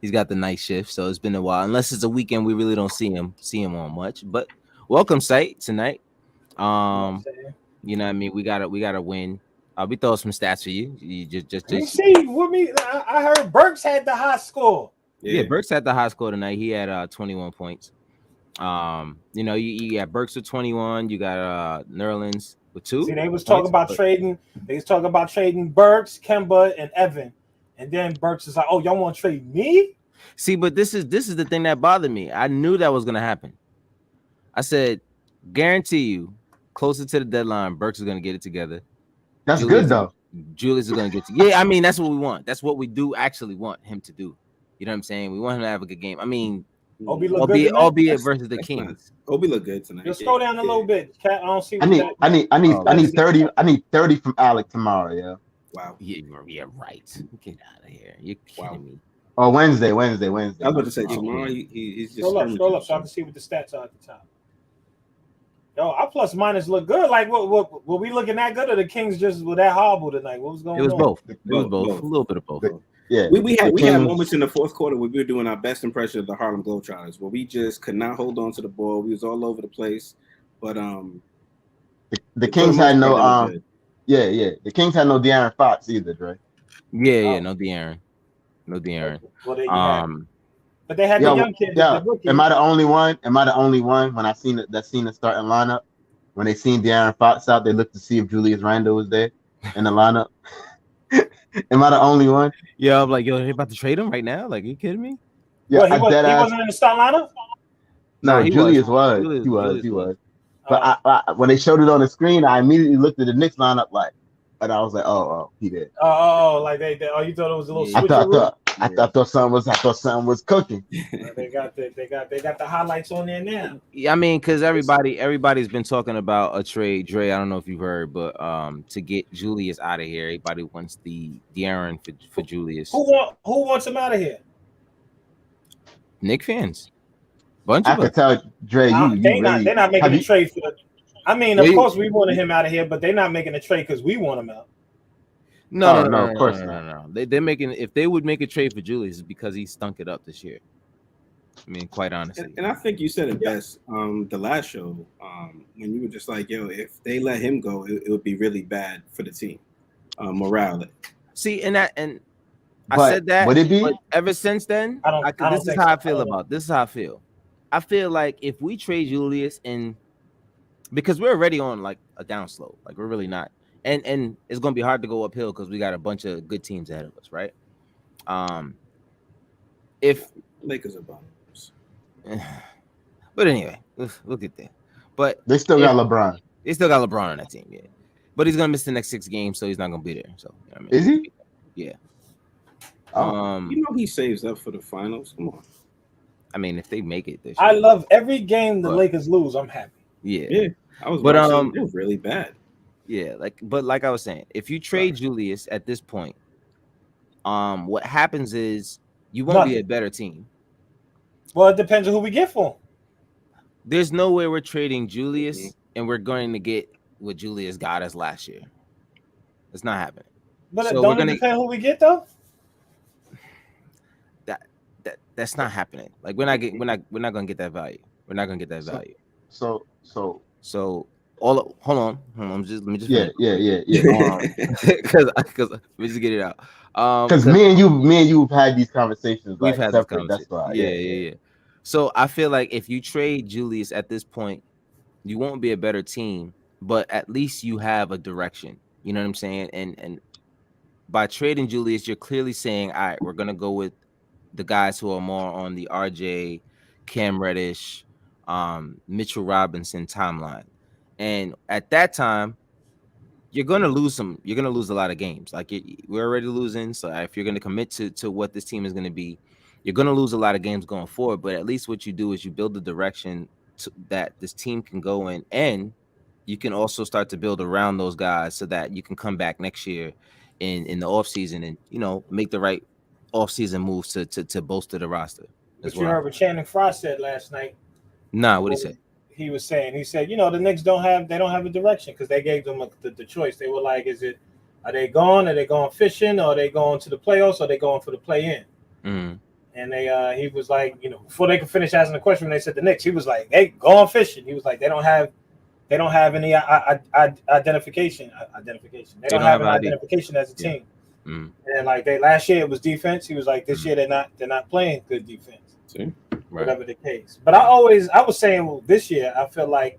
He's got the night shift, so it's been a while. Unless it's a weekend, we really don't see him on much. But welcome, Sight, tonight. You know what I mean? We gotta win. We throw some stats for you. You just see with me. I heard Burks had the high score. Yeah, Burks had the high score tonight. He had 21 points. You got Burks with 21. You got Nerlens with 2. See, they was talking about trading. They was talking about trading Burks, Kemba, and Evan. And then Burks is like, "Oh, y'all want to trade me?" See, but this is the thing that bothered me. I knew that was gonna happen. I said, guarantee you, closer to the deadline, Burks is gonna get it together, That's Julius good though. Julius is going to get to. Yeah, I mean that's what we want. That's what we do actually want him to do. You know what I'm saying? We want him to have a good game. I mean, Obi look good tonight. albeit versus the That's Kings. Obi look good tonight. Just scroll down a little bit, Cat. I don't see. I need 30. I need 30 from Alec tomorrow. Yeah. Wow. Yeah, right. Get out of here. You're kidding me. Oh, Wednesday. I was about to say tomorrow. He's just scroll up so I can see what the stats are at the top. Yo, our plus minus look good. Like, what were we looking that good, or the Kings just were that horrible tonight? What was going on? It was both. It was both. A little bit of both. Yeah, we had moments in the fourth quarter where we were doing our best impression of the Harlem Globetrotters, where we just could not hold on to the ball. We was all over the place, but the Kings had no the Kings had no De'Aaron Fox either, Dre. Yeah, no De'Aaron. Well, but they had the young kid. Am I the only one? When I seen the starting lineup, when they seen De'Aaron Fox out, they looked to see if Julius Randle was there in the lineup. Am I the only one? Yeah, I'm like, yo, they about to trade him right now? Like, are you kidding me? Yeah, he wasn't in the start lineup. No, Julius was. He was. But I, when they showed it on the screen, I immediately looked at the Knicks lineup and I was like, oh, he did. Like they you thought it was a little switcheroo? I thought something was cooking. They got the highlights on there now. Yeah, I mean, because everybody's been talking about a trade. Dre, I don't know if you've heard, but to get Julius out of here, everybody wants the De'Aaron for Julius. Who wants him out of here? Knicks fans. Bunch I of could tell Dre. They're not making a trade for the. I mean, of course we wanted him out of here, but they're not making a trade because we want him out. No, of course not. They're making. If they would make a trade for Julius, it's because he stunk it up this year. I mean, quite honestly. And I think you said it best the last show when you were just like, yo, if they let him go, it would be really bad for the team morale. See, I said that. Would it be? But ever since then, this is how I feel about. This is how I feel. I feel like if we trade Julius because we're already on like a downslope, like we're really not. And it's gonna be hard to go uphill because we got a bunch of good teams ahead of us, right? If Lakers are bums. But anyway, we'll get there. But they still got LeBron. They still got LeBron on that team, yeah. But he's gonna miss the next 6 games, so he's not gonna be there. So you know what I mean? Is he? Yeah. He saves up for the finals. Come on. I mean, if they make it this year. I love every game the Lakers lose. I'm happy. Yeah. I was watching. It was really bad. Yeah, like I was saying, if you trade Julius at this point, what happens is you won't be a better team. Well, it depends on who we get for him. There's no way we're trading Julius and we're going to get what Julius got us last year. It's not happening. But so don't it depend who we get though? That's not happening. Like we're not gonna get that value. We're not gonna get that value. So hold on. Let me just yeah. Because let me just get it out. Because me and you've had these conversations. We've had this conversation. That's why. Yeah. So I feel like if you trade Julius at this point, you won't be a better team, but at least you have a direction. You know what I'm saying? And by trading Julius, you're clearly saying, all right, we're gonna go with the guys who are more on the RJ, Cam Reddish, Mitchell Robinson timeline. And at that time, you're gonna lose a lot of games. Like we're already losing. So if you're gonna commit to what this team is gonna be, you're gonna lose a lot of games going forward. But at least what you do is you build the direction that this team can go in, and you can also start to build around those guys so that you can come back next year in the offseason and make the right offseason moves to bolster the roster. But you heard what Channing Frost said last night. Nah, what he said? He said, the Knicks don't have a direction because they gave them the choice. They were like, are they going fishing, or are they going to the playoffs, or are they going for the play-in? Mm-hmm. And he was like, before they could finish asking the question, when they said the Knicks, he was like, hey, going fishing. He was like, they don't have any identification. They don't have an identification as a team. Mm. And like last year it was defense. He was like, this year they're not playing good defense. See? Whatever the case. But I was saying this year I feel like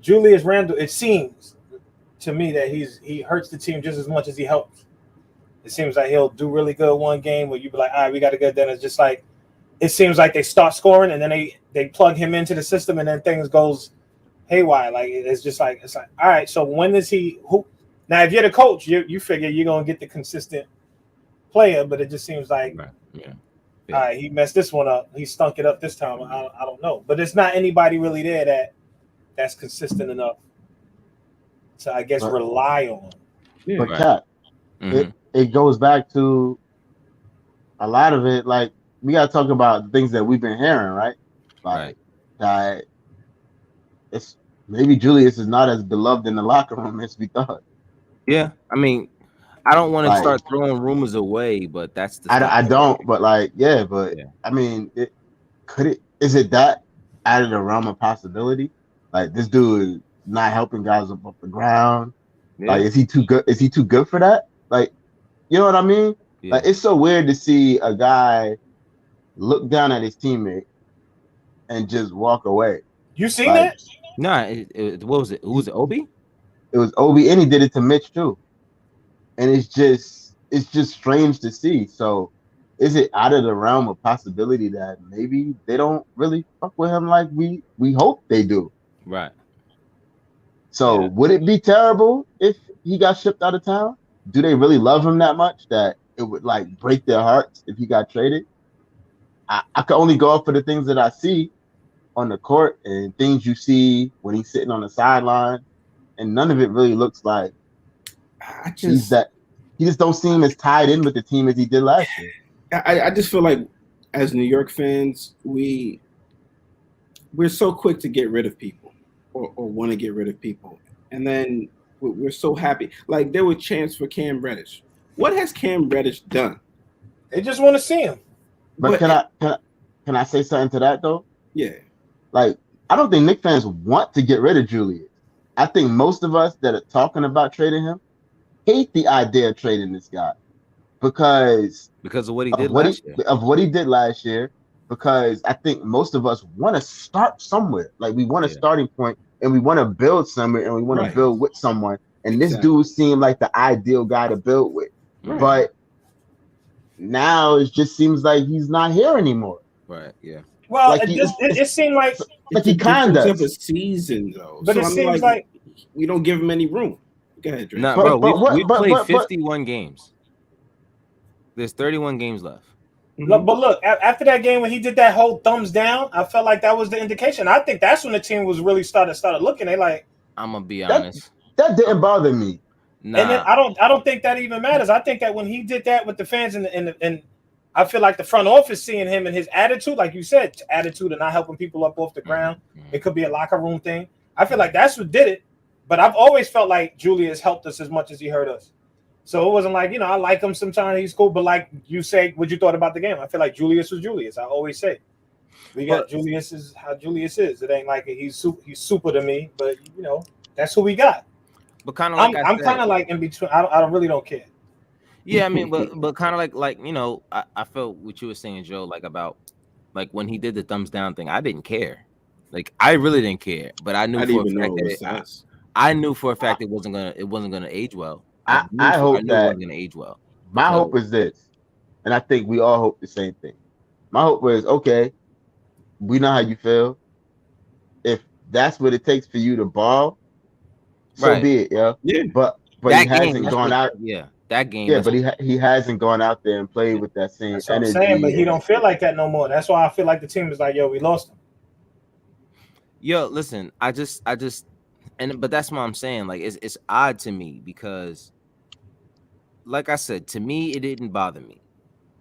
Julius Randle, it seems to me that he hurts the team just as much as he helps. It seems like he'll do really good one game where you be like, all right, we got to get. Then it's just like it seems like they start scoring and then they plug him into the system and then things goes haywire. Like it's like all right. So when is he? Now, if you're the coach, you figure you're gonna get the consistent player, but it just seems like, Right. Yeah. all right, he messed this one up. He stunk it up this time. I don't know, but it's not anybody really there that's consistent enough to, I guess, rely on. Yeah. But Right. Cat, Mhm. it goes back to a lot of it. Like we gotta talk about the things that we've been hearing, right? Like that it's maybe Julius is not as beloved in the locker room as we thought. Yeah. I mean, I don't want to Like, start throwing rumors away, but that's the stuff. I don't, but like, yeah, but Yeah. I mean, is it that out of the realm of possibility? Like this dude is not helping guys up off the ground. Yeah. Like, is he too good? Is he too good for that? Like, you know what I mean? Yeah. Like, it's so weird to see a guy look down at his teammate and just walk away. You seen Like, that? Nah. What was it? Who was it? Obi? it was Obi, and he did it to Mitch too. And it's just strange to see. So, is it out of the realm of possibility that maybe they don't really fuck with him like we hope they do? Right. So, Yeah. would it be terrible if he got shipped out of town? Do they really love him that much that it would like break their hearts if he got traded? I can only go off for the things that I see on the court and things you see when he's sitting on the sideline, and none of it really looks like he just don't seem as tied in with the team as he did last year. I just feel like as New York fans, we're so quick to get rid of people or want to get rid of people, and then we're so happy. Like there were chants for Cam Reddish. What has Cam Reddish done? They just want to see him. But can I say something to that though? Yeah. Like, I don't think Knicks fans want to get rid of Julius. I think most of us that are talking about trading him hate the idea of trading this guy because of what he did last year. Of what he did last year. Because I think most of us want to start somewhere. Like we want a starting point and we want to build somewhere and we want to build with someone. And this dude seemed like the ideal guy to build with. Right. But now it just seems like he's not here anymore. Right. Yeah. Well, like it seemed like he kind of a season though. But so it seems like we don't give him any room. Go ahead, Drake. Nah, bro. We played 51 games. There's 31 games left. But look, after that game when he did that whole thumbs down, I felt like that was the indication. I think that's when the team was really started looking. They like, I'm gonna be honest. That didn't bother me. Nah. And then I don't think that even matters. I think that when he did that with the fans and I feel like the front office seeing him and his attitude, like you said, attitude and not helping people up off the ground. It could be a locker room thing. I feel like that's what did it. But I've always felt like Julius helped us as much as he hurt us. So it wasn't like, I like him sometimes, he's cool. But like you say, what you thought about the game, I feel like Julius was Julius. I always say. We got Julius is how Julius is. It ain't like he's super to me, but that's who we got. But kind of like I'm kind of like in between. I really don't care. Yeah, I mean, but kind of like I felt what you were saying, Joe, like about like when he did the thumbs down thing. I didn't care, like I really didn't care. But I knew for a fact I knew for a fact it wasn't gonna age well. I hope that it wasn't gonna age well. My hope is this, and I think we all hope the same thing. My hope was okay. We know how you feel. If that's what it takes for you to ball, so be it, yeah. But he hasn't gone out. Yeah, that game. Yeah, but he hasn't gone out there and played with that same That's what energy. I'm saying, but he don't feel like that no more. That's why I feel like the team is like, yo, we lost him. Yo, listen, but that's what I'm saying. Like, it's odd to me because, like I said, to me it didn't bother me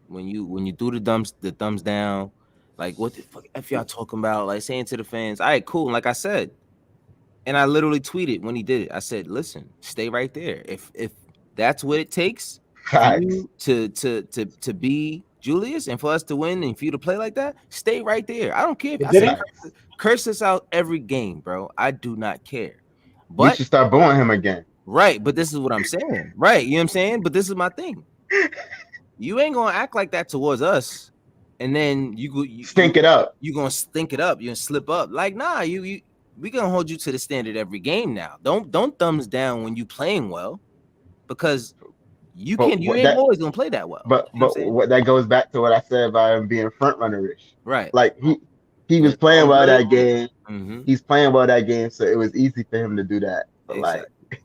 when you threw the thumbs down. Like, what the fuck if y'all talking about? Like saying to the fans, all right, cool. And like I said. And I literally tweeted when he did it. I said, "Listen, stay right there. If that's what it takes for you to be Julius and for us to win and for you to play like that, stay right there. I don't care if I say curse us out every game, bro. I do not care. But we should start booing him again. Right, but this is what I'm saying. Right, you know what I'm saying? But this is my thing. You ain't gonna act like that towards us, and then you stink it up. You gonna stink it up. You gonna slip up. Like, nah, we gonna hold you to the standard every game now. Don't thumbs down when you playing well, because you ain't always gonna play that well. But what that goes back to what I said about him being front runnerish. Right. Like he was playing well that game. Mm-hmm. He's playing well that game, so it was easy for him to do that. But exactly.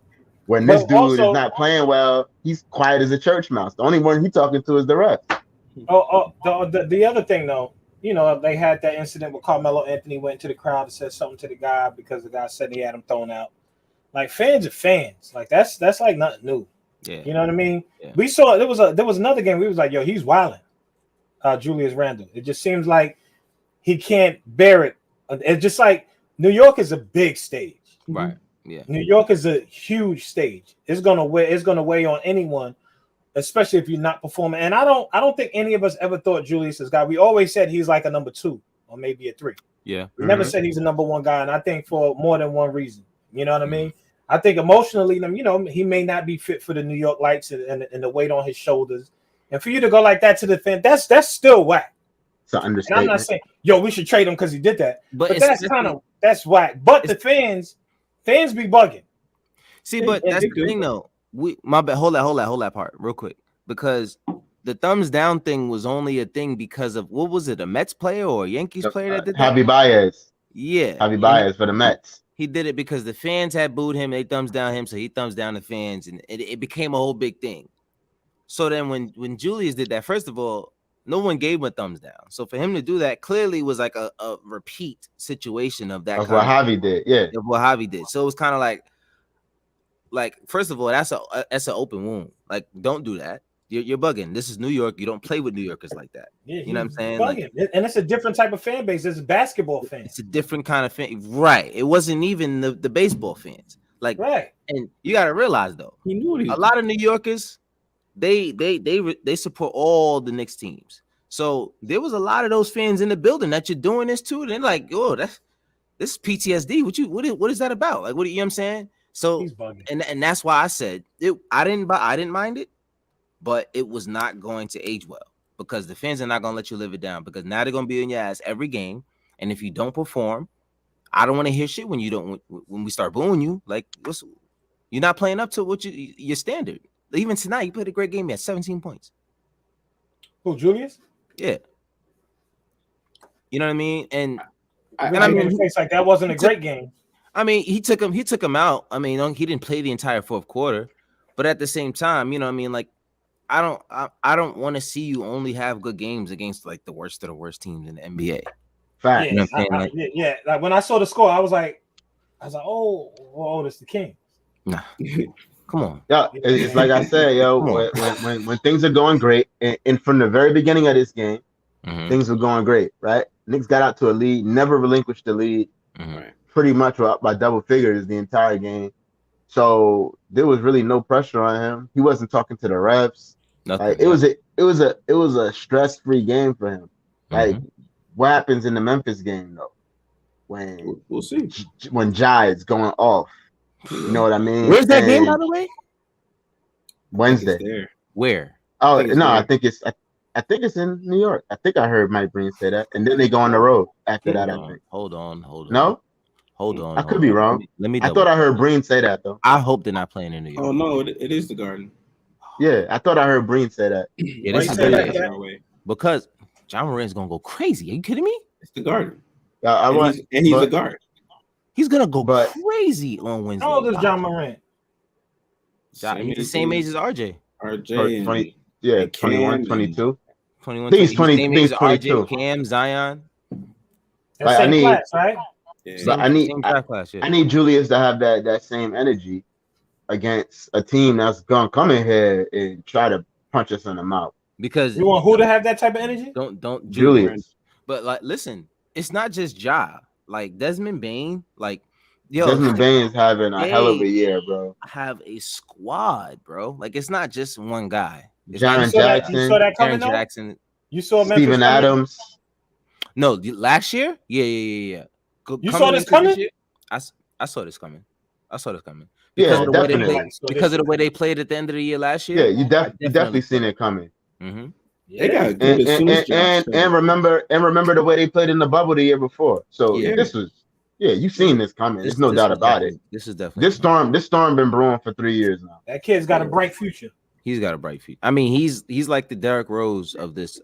When this dude is not playing well, he's quiet as a church mouse. The only one he's talking to is the ref. The other thing though, they had that incident where Carmelo Anthony went to the crowd and said something to the guy because the guy said he had him thrown out. Like fans are fans. Like that's like nothing new. Yeah. You know what I mean? Yeah. We saw there was another game. We was like, yo, he's wilding. Julius Randle. It just seems like he can't bear it. It's just like New York is a big stage. Right. Yeah. New York is a huge stage. It's gonna weigh on anyone, especially if you're not performing. And I don't think any of us ever thought Julius is guy. We always said he's like a number 2 or maybe a 3. Yeah. We never said he's a number 1 guy, and I think for more than one reason. You know what I mean? I think emotionally, he may not be fit for the New York Lights and the weight on his shoulders. And for you to go like that to the fan, that's still whack. It's an understatement. And I'm not saying, yo, we should trade him because he did that. But that's whack. But the fans be bugging. See, but that's the thing though. My bad. Hold that part real quick, because the thumbs down thing was only a thing because of what was it, a Mets player or a Yankees player that did that? Javi Baez. Yeah, Javi Baez for the Mets. He did it because the fans had booed him. They thumbs down him, so he thumbs down the fans, and it became a whole big thing. So then when Julius did that, first of all, no one gave him a thumbs down. So for him to do that clearly was like a repeat situation of that. Of what Javi did, yeah. Of what Javi did. So it was kind of like first of all, that's an open wound. Like, don't do that. You're bugging. This is New York. You don't play with New Yorkers like that. Yeah, you know what I'm saying? Like, and it's a different type of fan base. It's a basketball fan. It's a different kind of fan. Right. It wasn't even the baseball fans. Like, right. And you got to realize though, a lot of New Yorkers, they support all the Knicks teams. So there was a lot of those fans in the building that you're doing this to. And they're like, oh, this is PTSD. What is that about? Like, you know what I'm saying? So and that's why I said I didn't mind it, but it was not going to age well because the fans are not going to let you live it down because now they're going to be in your ass every game. And if you don't perform, I don't want to hear shit when we start booing you. Like, you're not playing up to what your standard. Even tonight, you played a great game. You had 17 points. Who, Julius? Yeah. You know what I mean? And I mean, it's like that wasn't a great game. I mean, he took him out. I mean, he didn't play the entire fourth quarter, but at the same time, you know what I mean? Like, I don't want to see you only have good games against like the worst of the worst teams in the NBA. Fact. Yeah, you know what I'm saying? Like when I saw the score, I was like, oh, it's the Kings. Nah. Come on. Yeah, it's like I said, yo, when things are going great, and from the very beginning of this game, things were going great, right? Knicks got out to a lead, never relinquished the lead. Pretty much were up by double figures the entire game. So there was really no pressure on him. He wasn't talking to the refs. Like, it was a stress-free game for him. Like, what happens in the Memphis game though? When we'll see. When Ja is going off. You know what I mean? Where's that game, by the way? Wednesday. Where? Oh no, I think it's in New York. I think I heard Mike Breen say that, and then they go on the road after that. I think. Hold on. No, hold on. I could be wrong. Let me. I thought I heard Breen say that though. I hope they're not playing in New York. Oh no, it is the Garden. Yeah, I thought I heard Breen say that. Yeah, this is because John Morant's gonna go crazy. Are you kidding me? It's the Garden. He's a guard. He's gonna go crazy on Wednesday. How old is John Morant? He's the same age as RJ. RJ 20, yeah, 21, 22. 21. I think he's 20. Same age as 22. RJ, Cam, Zion. Like, same class, right? Yeah. So I need Julius to have that same energy against a team that's gonna come in here and try to punch us in the mouth. Because you want who to have that type of energy? Don't Julius. But like, listen, it's not just Ja. Like Desmond Bane, like Desmond Bane's having a hell of a year, bro. Have a squad, bro. Like, it's not just one guy. Jaren Jackson. You saw that coming though? Jackson. You saw Steven Adams. No, last year? Yeah. You saw this coming? I saw this coming. Yeah, definitely. Because of the way they played at the end of the year last year. Yeah, you definitely seen it coming. Mm-hmm. They got good and remember the way they played in the bubble the year before. So this was you've seen this coming. There's no doubt about it. This is definitely this storm been brewing for 3 years now. That kid's got a bright future. He's got a bright future. I mean, he's like the Derrick Rose of this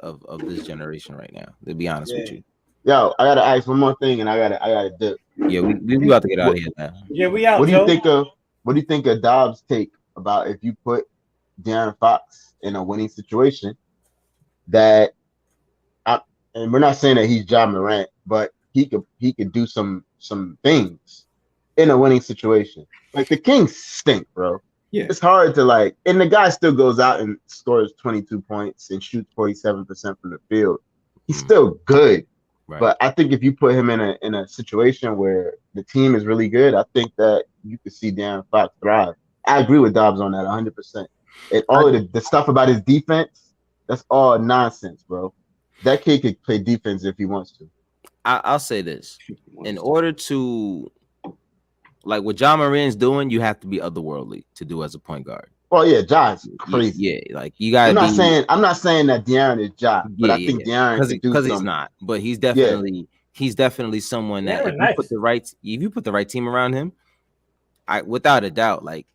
generation right now. To be honest with you. Yo, I gotta ask one more thing, and I gotta dip. Yeah, we about to get out of here now. Yeah, we out. What do what do you think of Dobbs' take about if you put De'Aaron Fox in a winning situation? And we're not saying that he's Ja Morant, but he could do some things in a winning situation. Like the Kings stink, bro. Yeah. It's hard to and the guy still goes out and scores 22 points and shoots 47% from the field. He's still good. Right. But I think if you put him in a situation where the team is really good, I think that you could see De'Aaron Fox thrive. I agree with Dobbs on that 100%. And all of the stuff about his defense, that's all nonsense, bro. That kid could play defense if he wants to. I'll say this. In order to, like what Ja Morant's doing, you have to be otherworldly to do as a point guard. Well, yeah, Ja's crazy. Yeah, like you got. I'm not saying that De'Aaron is Ja, but I think De'Aaron could do something. He's not, but he's definitely someone that if you put the right team around him, without a doubt, like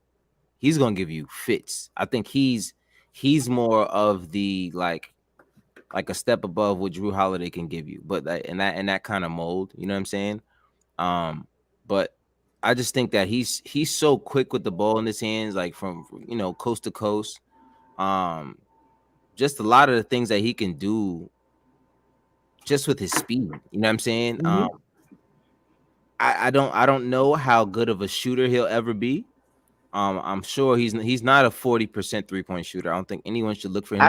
he's gonna give you fits. I think he's more of the like a step above what Drew Holiday can give you, but in that kind of mold, you know what I'm saying? But I just think that he's so quick with the ball in his hands, like from coast to coast. Just a lot of the things that he can do, just with his speed. You know what I'm saying? Mm-hmm. I don't know how good of a shooter he'll ever be. I'm sure he's not a 40% 3-point shooter. I don't think anyone should look for him.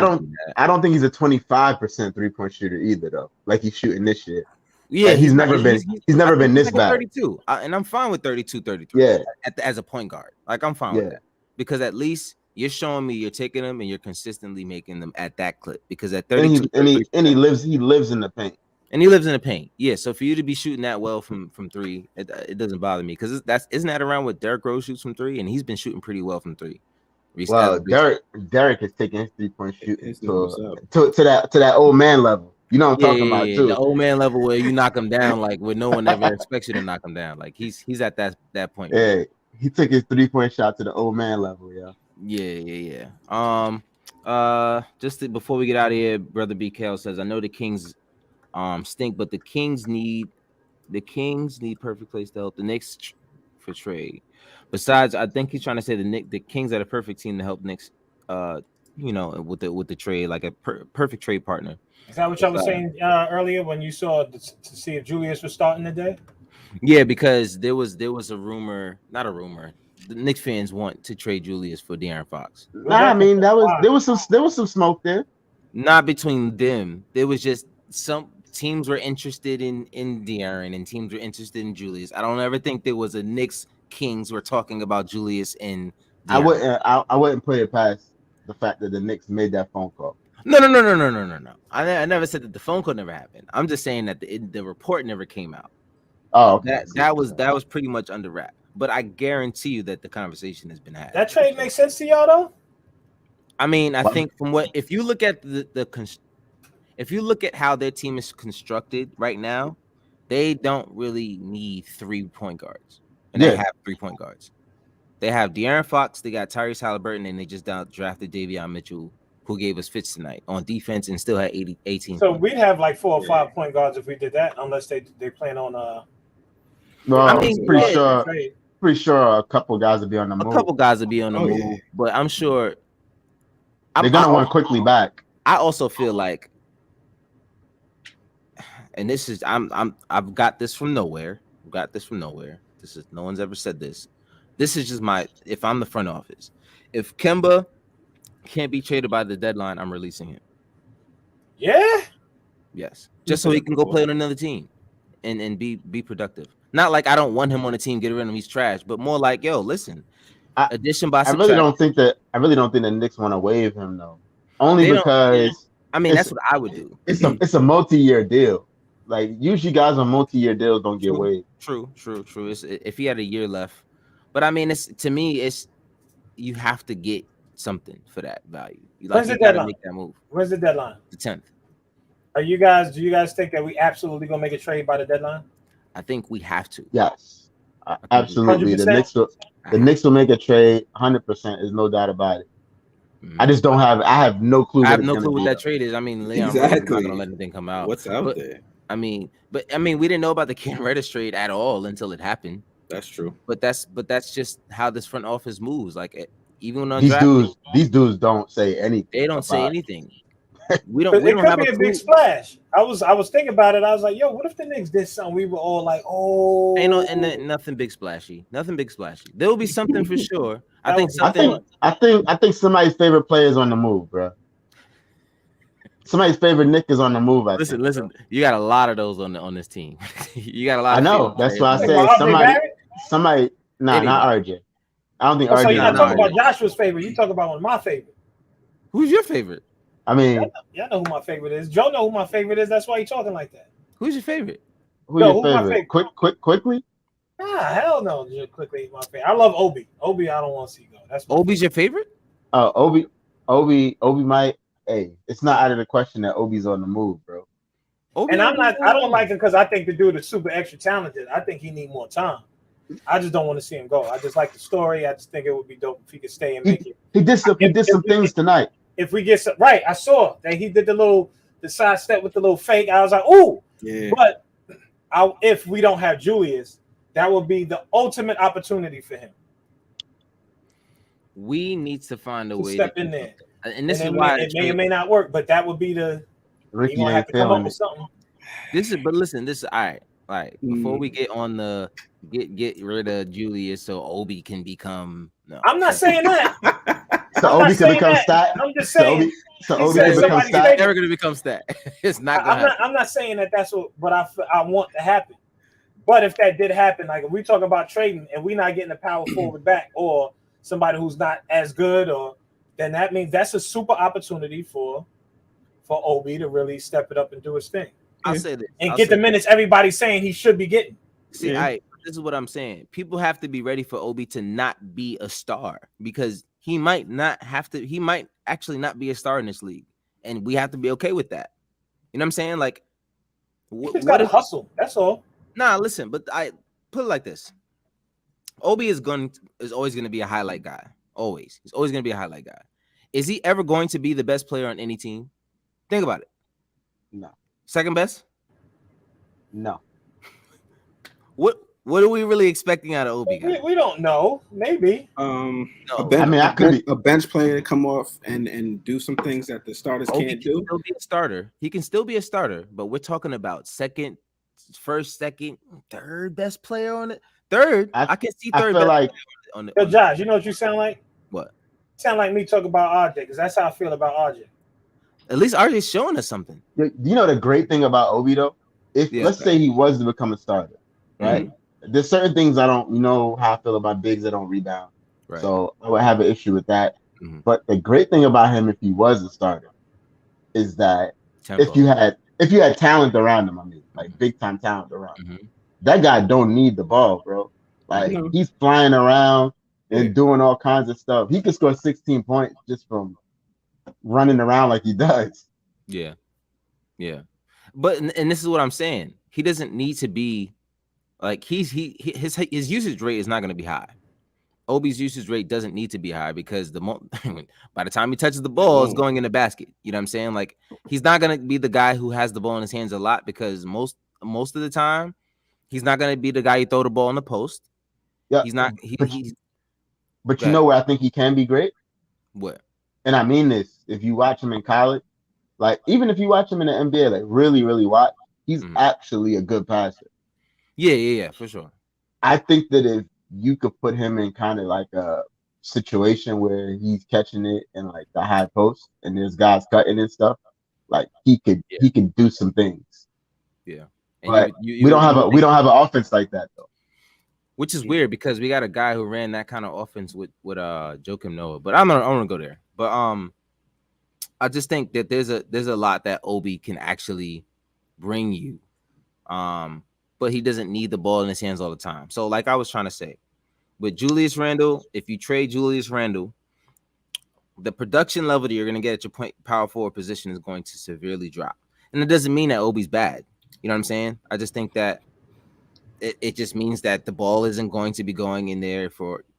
I don't think he's a 25% 3-point shooter either, though. Like he's shooting this year. Yeah, he's never been this bad. 32, and I'm fine with 32, 33. Yeah, as a point guard, like I'm fine with that because at least you're showing me you're taking them and you're consistently making them at that clip. Because at 32, and he lives in the paint. And he lives in the paint. Yeah, so for you to be shooting that well from three, it doesn't bother me because isn't that around what Derrick Rose shoots from three, and he's been shooting pretty well from three. Well, Derrick is taking his 3-point shooting to that old man level. You know what I'm talking about too. The old man level where you knock him down like where no one ever expects you to knock him down. Like he's at that point. Yeah, right? He took his 3-point shot to the old man level. Yeah. Before we get out of here, brother BKL says, I know the Kings stink, but the Kings need perfect place to help the Knicks for trade. Besides, I think he's trying to say the Kings are the perfect team to help Knicks. With the trade, like a perfect trade partner. Is that what y'all was saying earlier when you saw to see if Julius was starting today? Yeah, because there was a rumor, not a rumor. The Knicks fans want to trade Julius for De'Aaron Fox. I mean there was some smoke there. Not between them. There was just some teams were interested in De'Aaron and teams were interested in Julius. I don't ever think there was a Knicks Kings were talking about Julius and De'Aaron. I wouldn't put it past the fact that the Knicks made that phone call. No. I never said that the phone call never happened. I'm just saying that the report never came out. Oh, okay. That was pretty much under wrap. But I guarantee you that the conversation has been had. That trade makes sense to y'all though. I mean, I think if you look at if you look at how their team is constructed right now, they don't really need 3-point guards. And they have 3-point guards. They have De'Aaron Fox, they got Tyrese Halliburton, and they just drafted Davion Mitchell, who gave us fits tonight on defense and still had 18. So we'd have like 4 or 5 point guards if we did that, unless they plan on Well, I mean, pretty sure a couple guys will be on the move. A couple guys will be on the move, yeah. But I'm sure they're gonna want quickly back. I also feel like, and this is I've got this from nowhere. This is no one's ever said this. This is just if I'm the front office. If Kemba can't be traded by the deadline, I'm releasing him. Yeah? Yes. Just so he can go play on another team and be productive. Not like I don't want him on the team, get rid of him, he's trash, but more like, yo, listen. Addition by subtraction. I really don't think the Knicks want to waive him though. Only because that's what I would do. It's a multi-year deal. Like usually guys on multi-year deals don't get waived. True. If he had a year left. But I mean, to me, you have to get something for that value. When's the deadline? Make that move. When's the deadline? The 10th. Do you guys think that we absolutely gonna make a trade by the deadline? I think we have to. Yes, absolutely. 100%? The Knicks will make a trade. 100%. There's no doubt about it. Mm-hmm. I have no clue. I have no clue what that trade is. I mean, Leon Rose is not gonna let anything come out. What's out there? I mean, we didn't know about the Cam Reddish trade at all until it happened. That's true. But that's just how this front office moves. Like even on These draft, dudes don't say anything. they don't say about anything. We It don't could have be a a clue. big splash. I was thinking about it. I was like, yo, what if the Knicks did something? We were all like, oh, And nothing big splashy. Nothing big splashy. There will be something for sure. I think That would be something. I think somebody's favorite player is on the move, bro. Somebody's favorite Nick is on the move. Listen, think, listen. You got a lot of those on this team. You got a lot I of. know. favorite That's players why I on this say Like, RJ somebody. Barrett? Somebody. Nah, not Anybody. RJ. I don't think So RJ. you're not Nah, talking nah, about Joshua's favorite. You talking about one of my favorite. Who's your favorite? I mean, Y'all know who my favorite is. Joe know who my favorite is. That's why he talking like that. Who's your favorite? who's Yo, your who's my favorite? favorite? Quickly. Ah, hell no. Just quickly, my favorite. I love Obi. Obi, I don't want to see go. That's my Obi's your favorite? Obi might. Hey, it's not out of the question that Obi's on the move, bro. Obi And might be I don't like him because I think the dude is super extra talented. I think he need more time. I just don't want to see him go. I just like the story. I just think it would be dope if he could stay and make it. He did some things tonight. If we get some, right, I saw that he did the side step with the little fake. I was like, ooh. Yeah. But if we don't have Julius, that would be the ultimate opportunity for him. We need to find a way step in there. And this and is why it may or may not work, but that would be the Ricky you're gonna have ain't to come up feeling with it. something. But listen, this is all right. All right. Before we get on the get rid of Julius so Obi can become I'm not saying that. So I'm Obi not can saying become that. stat. I'm just saying. So He Obi said can become somebody's stat. favorite. never gonna become stat. It's not gonna happen. I'm not saying that that's what I want to happen. But if that did happen, like if we talk about trading and we're not getting a power forward back or somebody who's not as good, or then that means that's a super opportunity for Obi to really step it up and do his thing. I'll say this. And get the minutes everybody's saying he should be getting. See, this is what I'm saying. People have to be ready for Obi to not be a star because he might actually not be a star in this league. And we have to be okay with that. You know what I'm saying? Like, He's got to hustle. That's all. Nah, listen, but I put it like this. Obi is always going to be a highlight guy. Always. He's always going to be a highlight guy. Is he ever going to be the best player on any team? Think about it. No. Second best? No. What are we really expecting out of Obi? We don't know. Maybe. No. A bench player to come off and do some things that the starters can't do. Still be a starter. He can still be a starter, but we're talking about first, second, third best player on it. Third, I can see third. I feel like on Yo, Josh, you know what you sound like? What? Sound like me talking about RJ, because that's how I feel about RJ. At least RJ's showing us something. You know the great thing about Obi though, let's say he was to become a starter, right? Mm-hmm. There's certain things I don't, how I feel about bigs that don't rebound. Right. So I would have an issue with that. Mm-hmm. But the great thing about him, if he was a starter, is that if you had talent around him, like big time talent around him, that guy don't need the ball, bro. Like he's flying around and doing all kinds of stuff. He could score 16 points just from running around like he does. Yeah. But and this is what I'm saying. He doesn't need to be like his usage rate is not going to be high. Obi's usage rate doesn't need to be high because by the time he touches the ball, it's going in the basket. You know what I'm saying? Like he's not going to be the guy who has the ball in his hands a lot because most of the time he's not going to be the guy you throw the ball in the post. Yeah, he's not. But you know where I think he can be great? What? And I mean this. If you watch him in college, like even if you watch him in the NBA, like really, really watch, he's actually a good passer. Yeah, for sure. I think that if you could put him in kind of like a situation where he's catching it in like the high post and there's guys cutting and stuff, like he can do some things. Yeah. And but we don't have an offense like that though. Which is weird because we got a guy who ran that kind of offense with Joakim Noah. But I'm gonna go there. But I just think that there's a lot that Obi can actually bring you. But he doesn't need the ball in his hands all the time. So like I was trying to say, with Julius Randle, if you trade Julius Randle, the production level that you're going to get at your power forward position is going to severely drop. And it doesn't mean that Obi's bad. You know what I'm saying? I just think that it just means that the ball isn't going to be going in there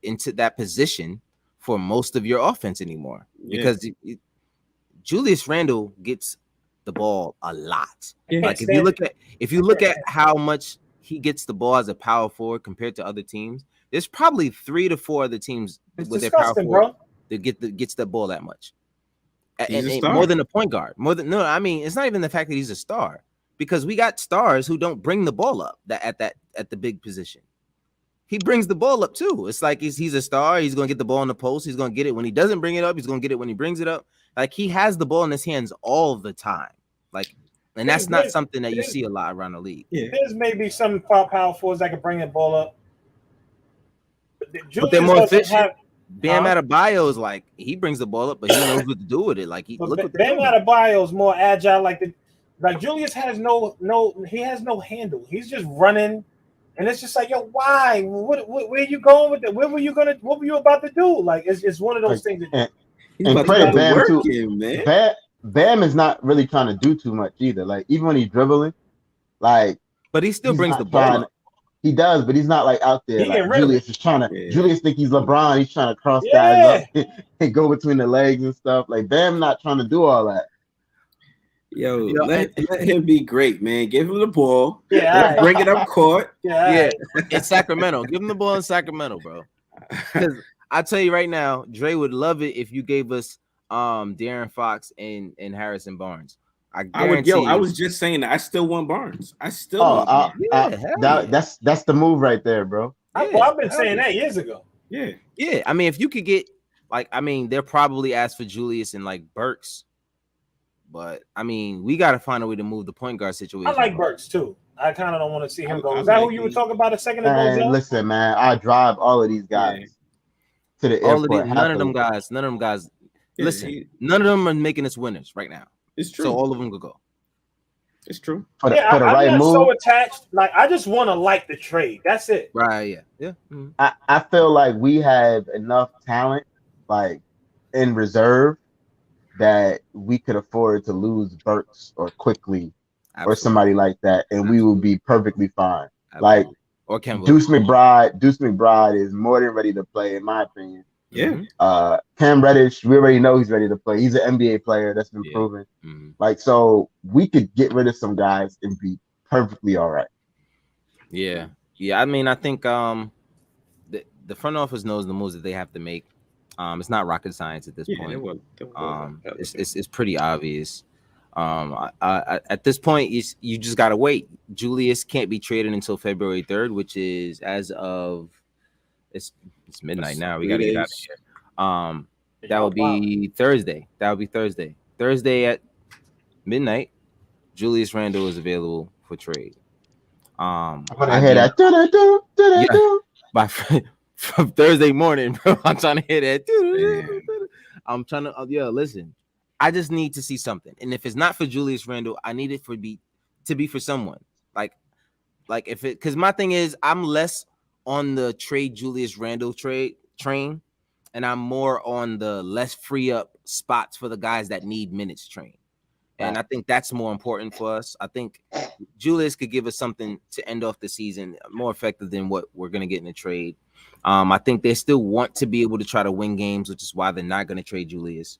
into that position for most of your offense anymore. Yeah. Because Julius Randle gets the ball a lot. Yeah, like if you look at how much he gets the ball as a power forward compared to other teams, there's probably 3 to 4 other teams It's with their power disgusting, forward bro. that gets the ball that much. He's a And star. more than a point guard. I mean, it's not even the fact that he's a star, because we got stars who don't bring the ball up at the big position. He brings the ball up too. It's like he's a star. He's going to get the ball in the post. He's going to get it when he doesn't bring it up. He's going to get it when he brings it up. Like, he has the ball in his hands all the time. Like, and that's not something that you see a lot around the league. Yeah. There's maybe some power forwards that can bring the ball up. But they're more efficient. Bam Adebayo is like, he brings the ball up, but he knows what to do with it. Like, look what Bam Adebayo is more agile. Like Julius has no handle. He's just running, and it's just like, yo, why? Where are you going with that? What were you about to do? Like, it's one of those things. And credit Bam too, man. Bam is not really trying to do too much either. Like, even when he's dribbling, like, but he still brings the ball up. He does, but he's not like out there. Like, Julius is trying to. Yeah. Julius think he's LeBron. He's trying to cross guys up and go between the legs and stuff. Like, Bam not trying to do all that. Yo, let him be great, man. Give him the ball. Yeah, bring it up court. Yeah. It's Sacramento. Give him the ball in Sacramento, bro. Because I tell you right now, Dre would love it if you gave us De'Aaron Fox and Harrison Barnes. I was just saying that. I still want Barnes. I still want Barnes. That's the move right there, bro. I've been saying that years ago. Yeah. I mean, if you could get, like, I mean, they're probably asked for Julius and like Burks, but I mean, we got to find a way to move the point guard situation. I like Burks too. I kind of don't want to see him go. Is that who you were talking about a second ago? Listen, man, I drive all of these guys to the airport. None of them guys. Listen, none of them are making us winners right now. It's true. So all of them could go. It's true. I'm not so attached. Like, I just want to like the trade. That's it. Right. Yeah. Mm-hmm. I feel like we have enough talent, like, in reserve, that we could afford to lose Burks or Quickly or somebody like that, and we will be perfectly fine. Like, or Kemba. Deuce McBride is more than ready to play, in my opinion. Yeah. Cam Reddish, we already know he's ready to play. He's an NBA player that's been proven. Mm-hmm. Like, so we could get rid of some guys and be perfectly all right. Yeah. I mean, I think the front office knows the moves that they have to make. It's not rocket science at this point. It's pretty obvious. At this point, you just gotta wait. Julius can't be traded until February 3rd, which is as of it's midnight now. We gotta get out of here. That would be Thursday. Thursday at midnight. Julius Randle is available for trade. I'm gonna hear that. From Thursday morning, bro. I'm trying to hear that. I'm trying to. Listen. I just need to see something, and if it's not for Julius Randle, I need it to be for someone. Like if it, because my thing is, I'm less on the trade Julius Randle train, and I'm more on the let's free up spots for the guys that need minutes train. And I think that's more important for us. I think Julius could give us something to end off the season more effective than what we're going to get in a trade. I think they still want to be able to try to win games, which is why they're not going to trade Julius,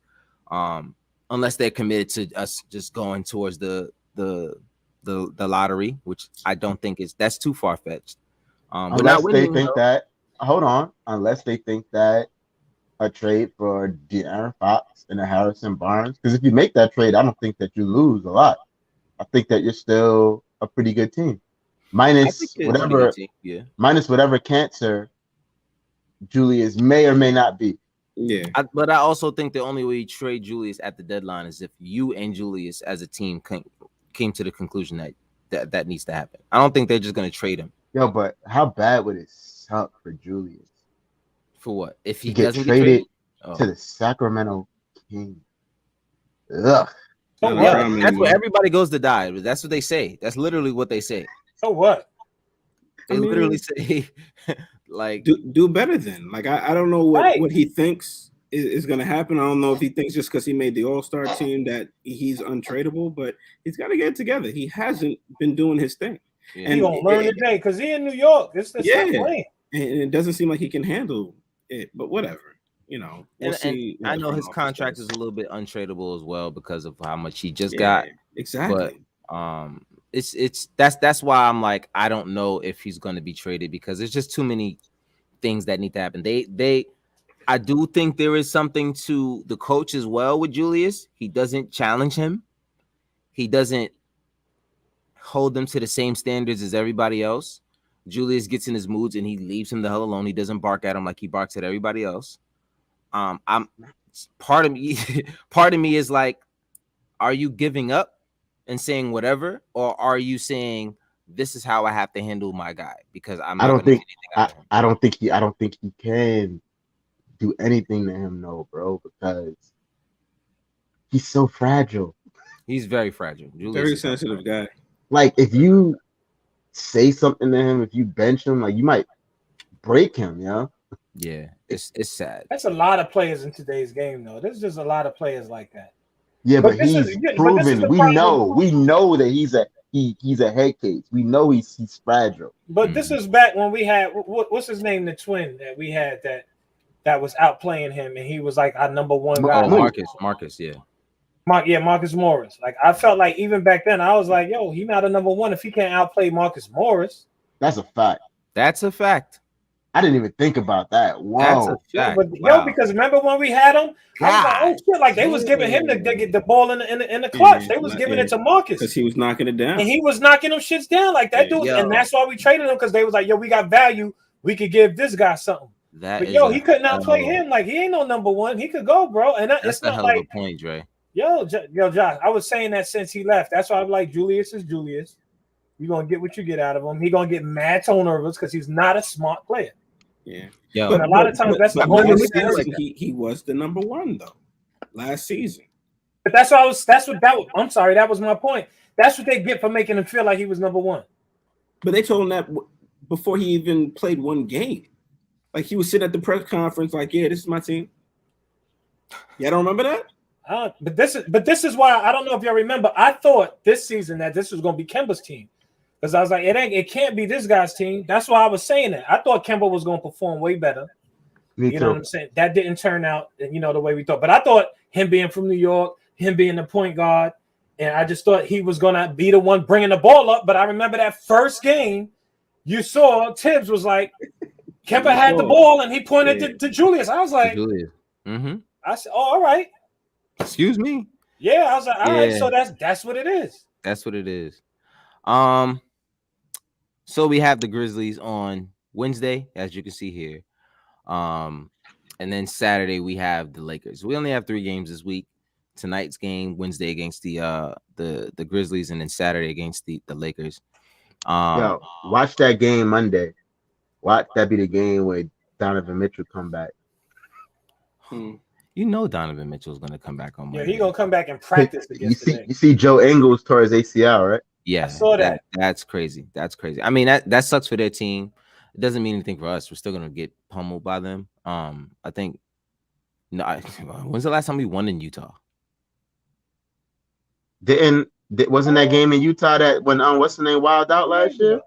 unless they're committed to us just going towards the lottery, which I don't think that's too far fetched. Unless they think that a trade for De'Aaron Fox and a Harrison Barnes, because if you make that trade, I don't think that you lose a lot. I think that you're still a pretty good team, minus whatever cancer Julius may or may not be. Yeah, but I also think the only way you trade Julius at the deadline is if you and Julius as a team came to the conclusion that needs to happen. I don't think they're just going to trade him. Yo, but how bad would it suck for Julius? For what? If he doesn't get traded to the Sacramento Kings? Ugh. That's where everybody goes to die. That's what they say. That's literally what they say. So what? They literally say, like, do better then. Like, I don't know what he thinks is going to happen. I don't know if he thinks just because he made the All-Star team that he's untradeable, but he's got to get it together. He hasn't been doing his thing. Yeah. And he gonna learn today because he in New York. It's the same thing. And it doesn't seem like he can handle it, but whatever. We'll see. I know his contract is a little bit untradeable as well because of how much he just got. Exactly. But that's why I'm like, I don't know if he's going to be traded because there's just too many things that need to happen. I do think there is something to the coach as well with Julius. He doesn't challenge him. He doesn't hold them to the same standards as everybody else. Julius gets in his moods and he leaves him the hell alone. He doesn't bark at him like he barks at everybody else. I'm part of me is like, are you giving up and saying whatever, or are you saying this is how I have to handle my guy because I'm not going to get anything out of him? I don't think he can do anything to him, no, bro, because he's so fragile. He's very fragile. Julius very sensitive guy. Like if you say something to him, if you bench him, like you might break him, yeah. Yeah, it's sad. That's a lot of players in today's game, though. There's just a lot of players like that. Yeah, but he's proven. We know that he's a head case. We know he's fragile. But this is back when we had what's his name, the twin that we had that was outplaying him, and he was like our number one guy. Oh, Marcus, yeah. Marcus Morris. Like I felt like even back then, I was like, yo, he's not a number one if he can't outplay Marcus Morris. That's a fact. That's a fact. I didn't even think about that. Wow. That's a fact. Yo, because remember when we had him, I was like, oh shit, like they was giving him to get the ball in the clutch. They was giving it to Marcus because he was knocking it down, and he was knocking them shits down like that dude. And that's why we traded him because they was like, yo, we got value. We could give this guy something. But yo, he could not play him. Like he ain't no number one. He could go, bro. And that's it's the not hell like of a point, Dre. Yo, Josh. I was saying that since he left. That's why I'm like, Julius is Julius. You're gonna get what you get out of him. He's gonna get mad tone nervous because he's not a smart player. Yeah. But a lot of times that's the whole he was the number one though last season. But I'm sorry, that was my point. That's what they get for making him feel like he was number one. But they told him that before he even played one game. Like he was sitting at the press conference, like, yeah, this is my team. Y'all don't remember that? But this is why I don't know if y'all remember. I thought this season that this was gonna be Kemba's team. Because I was like, it can't be this guy's team. That's why I was saying that. I thought Kemba was going to perform way better. You know what I'm saying? That didn't turn out, the way we thought. But I thought him being from New York, him being the point guard, and I just thought he was going to be the one bringing the ball up. But I remember that first game, you saw Tibbs was like, Kemba had the ball, and he pointed to Julius. I was like, Julius. Mm-hmm. I said, oh, all right. Excuse me. Yeah, I was like, all right, so that's what it is. That's what it is. So we have the Grizzlies on Wednesday, as you can see here. And then Saturday we have the Lakers. We only have 3 games this week. Tonight's game, Wednesday against the Grizzlies, and then Saturday against the Lakers. Yo, watch that game Monday. Watch that be the game where Donovan Mitchell come back. You know Donovan Mitchell's gonna come back on Monday. Yeah, he's gonna come back and practice against you see Joe Ingles tore his ACL, right? Yeah, I saw that. That's crazy. That's crazy. I mean, that sucks for their team. It doesn't mean anything for us. We're still gonna get pummeled by them. I think. When's the last time we won in Utah? Wasn't that game in Utah that when what's the name wild out last year?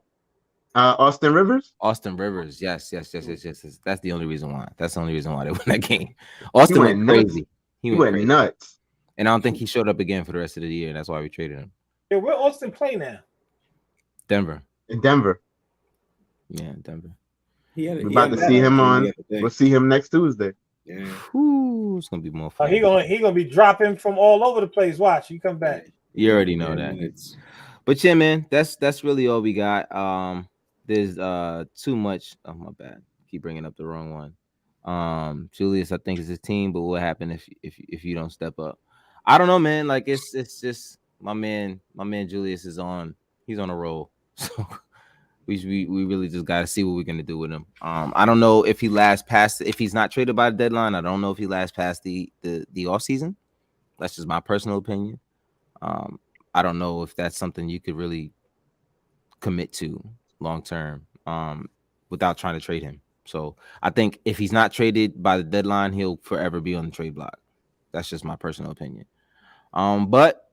Austin Rivers. Austin Rivers. Yes. That's the only reason why. That's the only reason why they won that game. Austin went crazy. He went nuts. And I don't think he showed up again for the rest of the year. And that's why we traded him. Yeah, where Austin play now? Denver. In Denver. Yeah, Denver. We're about to see him on. We'll see him next Tuesday. Yeah. Whew, it's gonna be more fun. He gonna be dropping from all over the place. Watch, you come back. You already know that. But yeah, man, that's really all we got. There's too much. Oh my bad. Keep bringing up the wrong one. Julius, I think is his team, but what happened if you don't step up? I don't know, man. Like it's just my man Julius is on. He's on a roll. So we really just got to see what we're gonna do with him. I don't know if he lasts past if he's not traded by the deadline. I don't know if he lasts past the off season. That's just my personal opinion. I don't know if that's something you could really commit to long term without trying to trade him. So I think if he's not traded by the deadline, he'll forever be on the trade block. That's just my personal opinion. But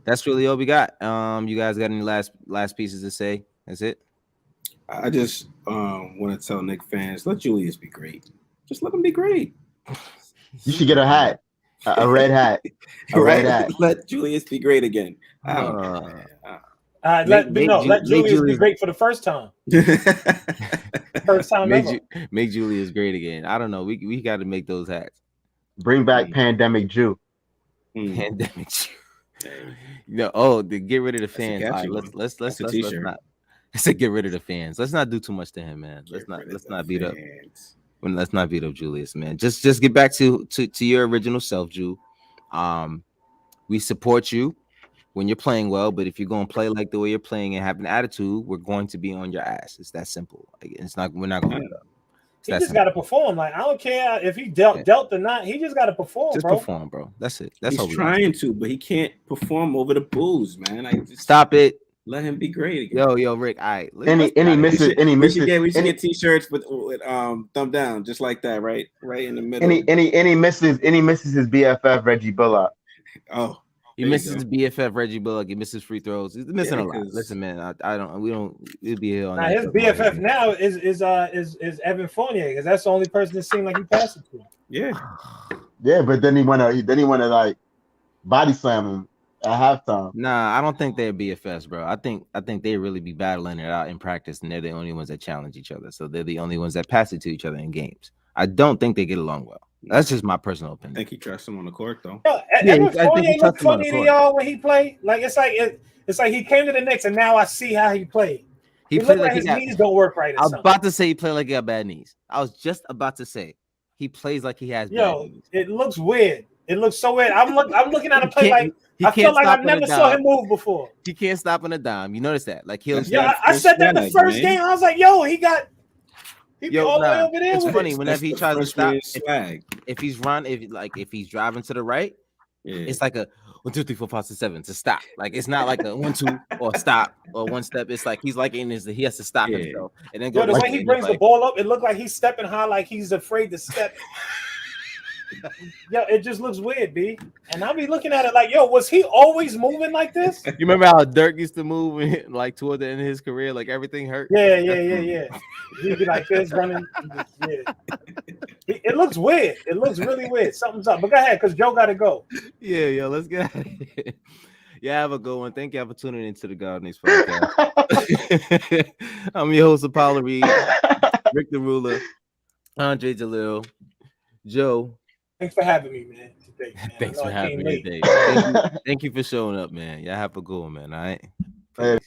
that's really all we got. You guys got any last pieces to say? That's it. I just want to tell Knicks fans, let Julius be great. Just let him be great. You should get a hat, a red hat, a red hat. Let Julius be great again. Let Julius be great for the first time. First time ever. Make Julius great again. I don't know. We got to make those hats. Bring back Pandemic Jew. Pandemic Jew. To get rid of the fans. All right, let's not. It's a get rid of the fans. Let's not do too much to him, man. Let's not beat up. Let's not beat up Julius, man. Just get back to your original self, Jew. We support you when you're playing well, but if you're going to play like the way you're playing and have an attitude, we're going to be on your ass. It's that simple. We're not going to let up. He just got to perform. Like, I don't care if he dealt or not. He just got to perform, just bro. Perform, bro. That's it. He's trying to, but he can't perform over the Bulls, man. Stop it. Let him be great again. Yo, Rick. All right. Any misses? We should get t-shirts with thumb down, just like that, right in the middle. Any misses his BFF Reggie Bullock. Oh. He misses his BFF Reggie Bullock. He misses free throws. He's missing a lot. Listen, man, we'll be here on that. His BFF now is Evan Fournier, because that's the only person that seemed like he passed it to. Yeah, but then he wanna like body slam him at halftime. Nah, I don't think they're BFFs, bro. I think they really be battling it out in practice, and they're the only ones that challenge each other. So they're the only ones that pass it to each other in games. I don't think they get along well. That's just my personal opinion. I think he trusts him on the court, though. Evan Fournier looked funny to y'all when he played. Like it's like he came to the Knicks, and now I see how he played. He played like his knees don't work right. I was about to say he played like he got bad knees. I was just about to say he plays like he has bad knees. It looks weird. It looks so weird. I'm looking at him play like I feel like I've never saw him move before. He can't stop on a dime. You notice that? Like he'll. I said that the first game. I was like, yo, he got. All the way over there. It's funny whenever he tries to stop. If he's he's driving to the right, it's like a 1, 2, 3, 4, 5, 6, 7 to stop. Like it's not like a 1, 2 or stop or one step. It's like he's like he has to stop himself and then go. The way he brings the ball up, it looked like he's stepping high, like he's afraid to step. It just looks weird, B. And I'll be looking at it like, was he always moving like this? You remember how Dirk used to move like toward the end of his career, like everything hurt? Yeah. He'd be like this running. Yeah. It looks weird. It looks really weird. Something's up. But go ahead, because Joe got to go. Yeah, let's get out of here. Yeah, have a good one. Thank y'all for tuning into the God Knicks podcast. I'm your host, Apollo Reed, Rick the Ruler, Andre Jalil, Joe. Thanks for having me, man. Today, man. Thanks for having me today. Thank you for showing up, man. Y'all have a good one, man. All right.